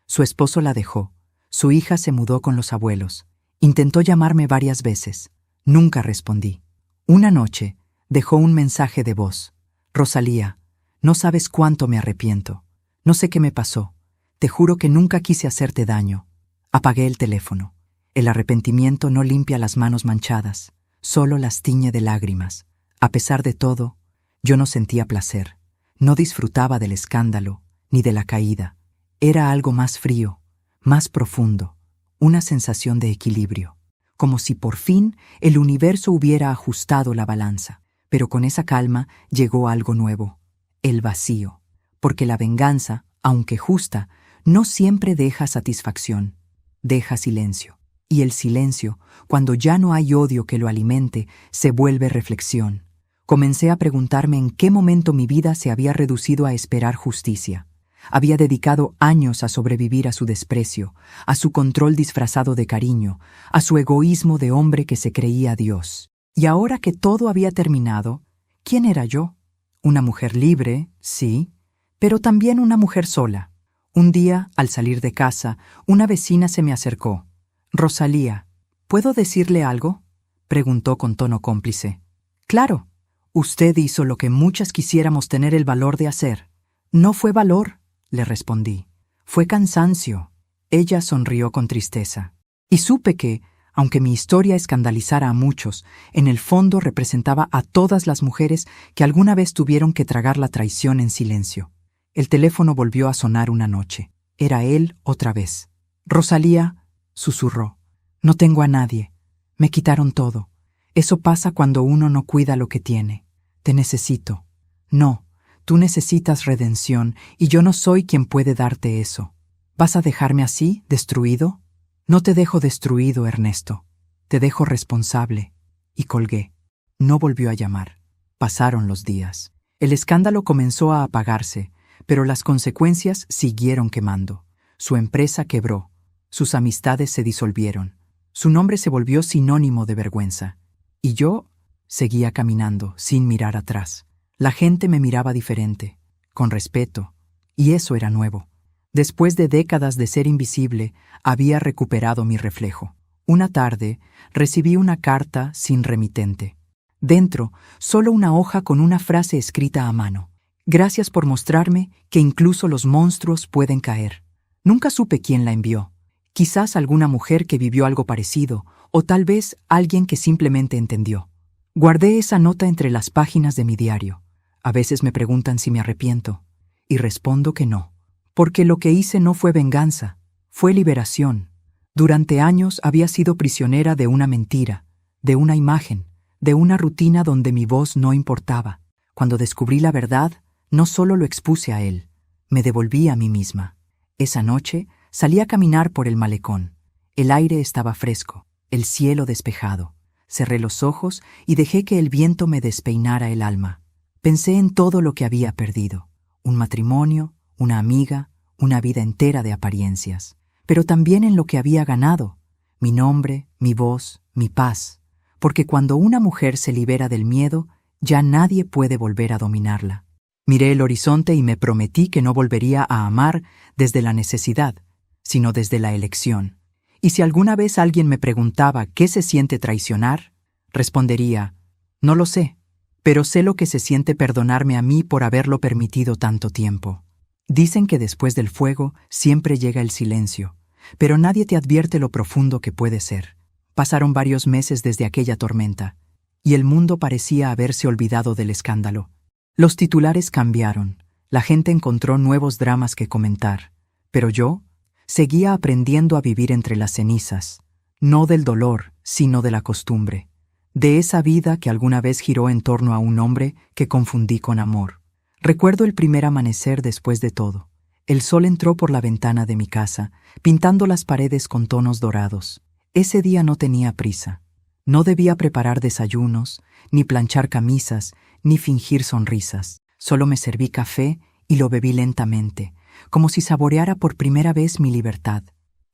Speaker 1: Su esposo la dejó. Su hija se mudó con los abuelos. Intentó llamarme varias veces. Nunca respondí. Una noche dejó un mensaje de voz. «Rosalía, no sabes cuánto me arrepiento. No sé qué me pasó. Te juro que nunca quise hacerte daño». Apagué el teléfono. El arrepentimiento no limpia las manos manchadas, solo las tiñe de lágrimas. A pesar de todo, yo no sentía placer. No disfrutaba del escándalo, ni de la caída. Era algo más frío, más profundo, una sensación de equilibrio, como si por fin el universo hubiera ajustado la balanza. Pero con esa calma llegó algo nuevo, el vacío, porque la venganza, aunque justa, no siempre deja satisfacción, deja silencio. Y el silencio, cuando ya no hay odio que lo alimente, se vuelve reflexión. Comencé a preguntarme en qué momento mi vida se había reducido a esperar justicia. Había dedicado años a sobrevivir a su desprecio, a su control disfrazado de cariño, a su egoísmo de hombre que se creía Dios. Y ahora que todo había terminado, ¿quién era yo? Una mujer libre, sí, pero también una mujer sola. Un día, al salir de casa, una vecina se me acercó. «Rosalía, ¿puedo decirle algo?», preguntó con tono cómplice. «Claro, usted hizo lo que muchas quisiéramos tener el valor de hacer». «No fue valor», le respondí. «Fue cansancio». Ella sonrió con tristeza. Y supe que, aunque mi historia escandalizara a muchos, en el fondo representaba a todas las mujeres que alguna vez tuvieron que tragar la traición en silencio. El teléfono volvió a sonar una noche. Era él otra vez. «Rosalía», susurró, «no tengo a nadie. Me quitaron todo. Eso pasa cuando uno no cuida lo que tiene. Te necesito». «No, tú necesitas redención y yo no soy quien puede darte eso. ¿Vas a dejarme así, destruido?» «No te dejo destruido, Ernesto. Te dejo responsable». Y colgué. No volvió a llamar. Pasaron los días. El escándalo comenzó a apagarse, pero las consecuencias siguieron quemando. Su empresa quebró. Sus amistades se disolvieron. Su nombre se volvió sinónimo de vergüenza. Y yo seguía caminando, sin mirar atrás. La gente me miraba diferente, con respeto, y eso era nuevo. Después de décadas de ser invisible, había recuperado mi reflejo. Una tarde, recibí una carta sin remitente. Dentro, solo una hoja con una frase escrita a mano. «Gracias por mostrarme que incluso los monstruos pueden caer». Nunca supe quién la envió. Quizás alguna mujer que vivió algo parecido, o tal vez alguien que simplemente entendió. Guardé esa nota entre las páginas de mi diario. A veces me preguntan si me arrepiento, y respondo que no. Porque lo que hice no fue venganza, fue liberación. Durante años había sido prisionera de una mentira, de una imagen, de una rutina donde mi voz no importaba. Cuando descubrí la verdad, no solo lo expuse a él, me devolví a mí misma. Esa noche salí a caminar por el malecón. El aire estaba fresco, el cielo despejado. Cerré los ojos y dejé que el viento me despeinara el alma. Pensé en todo lo que había perdido. Un matrimonio, una amiga, una vida entera de apariencias, pero también en lo que había ganado, mi nombre, mi voz, mi paz, porque cuando una mujer se libera del miedo, ya nadie puede volver a dominarla. Miré el horizonte y me prometí que no volvería a amar desde la necesidad, sino desde la elección. Y si alguna vez alguien me preguntaba qué se siente traicionar, respondería, no lo sé, pero sé lo que se siente perdonarme a mí por haberlo permitido tanto tiempo. Dicen que después del fuego siempre llega el silencio, pero nadie te advierte lo profundo que puede ser. Pasaron varios meses desde aquella tormenta, y el mundo parecía haberse olvidado del escándalo. Los titulares cambiaron, la gente encontró nuevos dramas que comentar, pero yo seguía aprendiendo a vivir entre las cenizas, no del dolor, sino de la costumbre, de esa vida que alguna vez giró en torno a un hombre que confundí con amor. Recuerdo el primer amanecer después de todo. El sol entró por la ventana de mi casa, pintando las paredes con tonos dorados. Ese día no tenía prisa. No debía preparar desayunos, ni planchar camisas, ni fingir sonrisas. Solo me serví café y lo bebí lentamente, como si saboreara por primera vez mi libertad.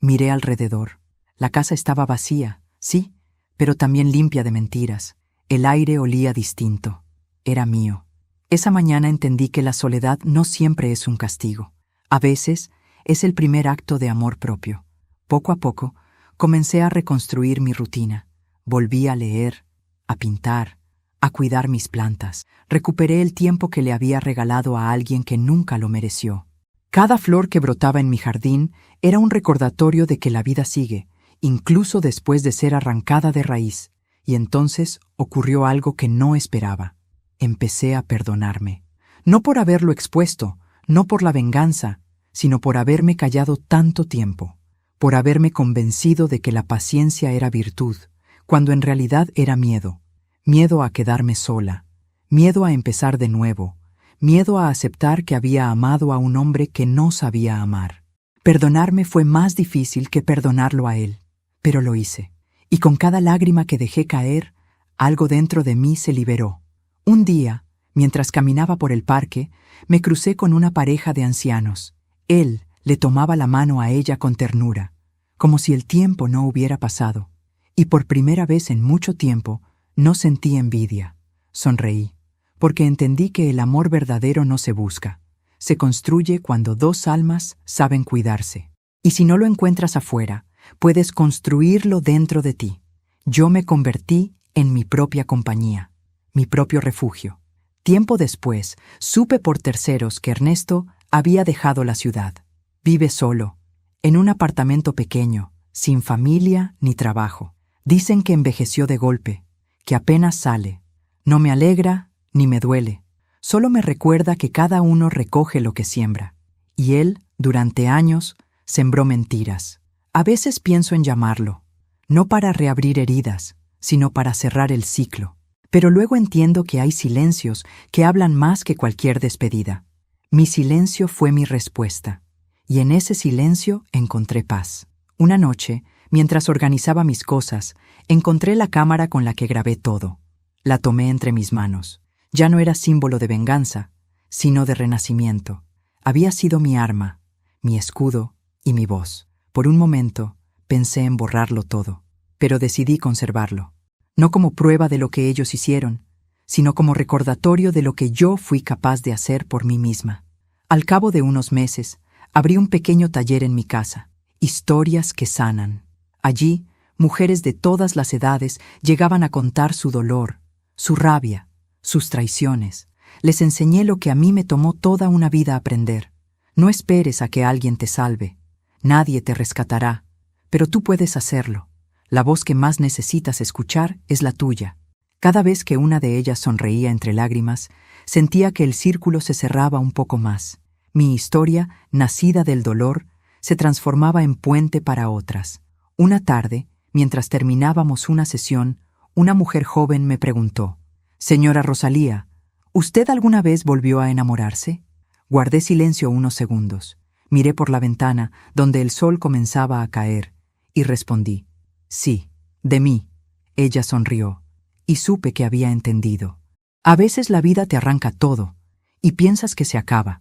Speaker 1: Miré alrededor. La casa estaba vacía, sí, pero también limpia de mentiras. El aire olía distinto. Era mío. Esa mañana entendí que la soledad no siempre es un castigo. A veces es el primer acto de amor propio. Poco a poco, comencé a reconstruir mi rutina. Volví a leer, a pintar, a cuidar mis plantas. Recuperé el tiempo que le había regalado a alguien que nunca lo mereció. Cada flor que brotaba en mi jardín era un recordatorio de que la vida sigue, incluso después de ser arrancada de raíz. Y entonces ocurrió algo que no esperaba. Empecé a perdonarme. No por haberlo expuesto, no por la venganza, sino por haberme callado tanto tiempo, por haberme convencido de que la paciencia era virtud, cuando en realidad era miedo. Miedo a quedarme sola, miedo a empezar de nuevo, miedo a aceptar que había amado a un hombre que no sabía amar. Perdonarme fue más difícil que perdonarlo a él, pero lo hice. Y con cada lágrima que dejé caer, algo dentro de mí se liberó. Un día, mientras caminaba por el parque, me crucé con una pareja de ancianos. Él le tomaba la mano a ella con ternura, como si el tiempo no hubiera pasado. Y por primera vez en mucho tiempo, no sentí envidia. Sonreí, porque entendí que el amor verdadero no se busca. Se construye cuando dos almas saben cuidarse. Y si no lo encuentras afuera, puedes construirlo dentro de ti. Yo me convertí en mi propia compañía, mi propio refugio. Tiempo después, supe por terceros que Ernesto había dejado la ciudad. Vive solo, en un apartamento pequeño, sin familia ni trabajo. Dicen que envejeció de golpe, que apenas sale. No me alegra ni me duele. Solo me recuerda que cada uno recoge lo que siembra. Y él, durante años, sembró mentiras. A veces pienso en llamarlo, no para reabrir heridas, sino para cerrar el ciclo. Pero luego entiendo que hay silencios que hablan más que cualquier despedida. Mi silencio fue mi respuesta, y en ese silencio encontré paz. Una noche, mientras organizaba mis cosas, encontré la cámara con la que grabé todo. La tomé entre mis manos. Ya no era símbolo de venganza, sino de renacimiento. Había sido mi arma, mi escudo y mi voz. Por un momento, pensé en borrarlo todo, pero decidí conservarlo. No como prueba de lo que ellos hicieron, sino como recordatorio de lo que yo fui capaz de hacer por mí misma. Al cabo de unos meses, abrí un pequeño taller en mi casa, Historias que sanan. Allí, mujeres de todas las edades llegaban a contar su dolor, su rabia, sus traiciones. Les enseñé lo que a mí me tomó toda una vida aprender. No esperes a que alguien te salve. Nadie te rescatará, pero tú puedes hacerlo. La voz que más necesitas escuchar es la tuya. Cada vez que una de ellas sonreía entre lágrimas, sentía que el círculo se cerraba un poco más. Mi historia, nacida del dolor, se transformaba en puente para otras. Una tarde, mientras terminábamos una sesión, una mujer joven me preguntó: «Señora Rosalía, ¿usted alguna vez volvió a enamorarse?» Guardé silencio unos segundos. Miré por la ventana, donde el sol comenzaba a caer, y respondí: «Sí, de mí». Ella sonrió, y supe que había entendido. A veces la vida te arranca todo, y piensas que se acaba,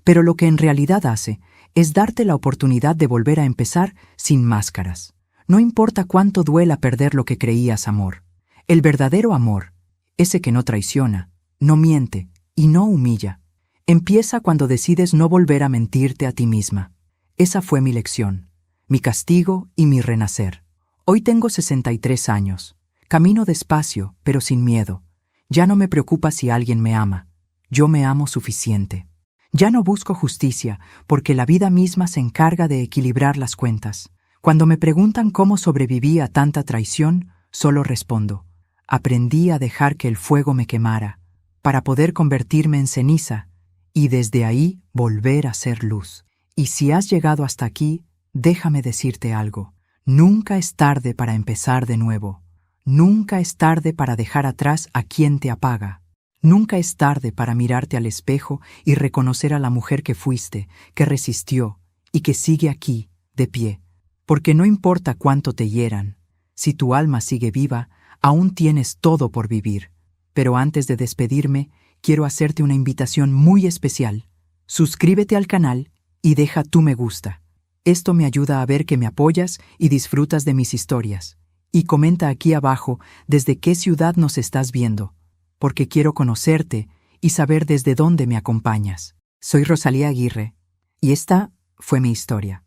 Speaker 1: pero lo que en realidad hace es darte la oportunidad de volver a empezar sin máscaras. No importa cuánto duela perder lo que creías amor. El verdadero amor, ese que no traiciona, no miente y no humilla, empieza cuando decides no volver a mentirte a ti misma. Esa fue mi lección, mi castigo y mi renacer. Hoy tengo 63 años. Camino despacio, pero sin miedo. Ya no me preocupa si alguien me ama. Yo me amo suficiente. Ya no busco justicia, porque la vida misma se encarga de equilibrar las cuentas. Cuando me preguntan cómo sobreviví a tanta traición, solo respondo: aprendí a dejar que el fuego me quemara, para poder convertirme en ceniza, y desde ahí volver a ser luz. Y si has llegado hasta aquí, déjame decirte algo. Nunca es tarde para empezar de nuevo. Nunca es tarde para dejar atrás a quien te apaga. Nunca es tarde para mirarte al espejo y reconocer a la mujer que fuiste, que resistió y que sigue aquí, de pie. Porque no importa cuánto te hieran, si tu alma sigue viva, aún tienes todo por vivir. Pero antes de despedirme, quiero hacerte una invitación muy especial. Suscríbete al canal y deja tu me gusta. Esto me ayuda a ver que me apoyas y disfrutas de mis historias. Y comenta aquí abajo desde qué ciudad nos estás viendo, porque quiero conocerte y saber desde dónde me acompañas. Soy Rosalía Aguirre, y esta fue mi historia.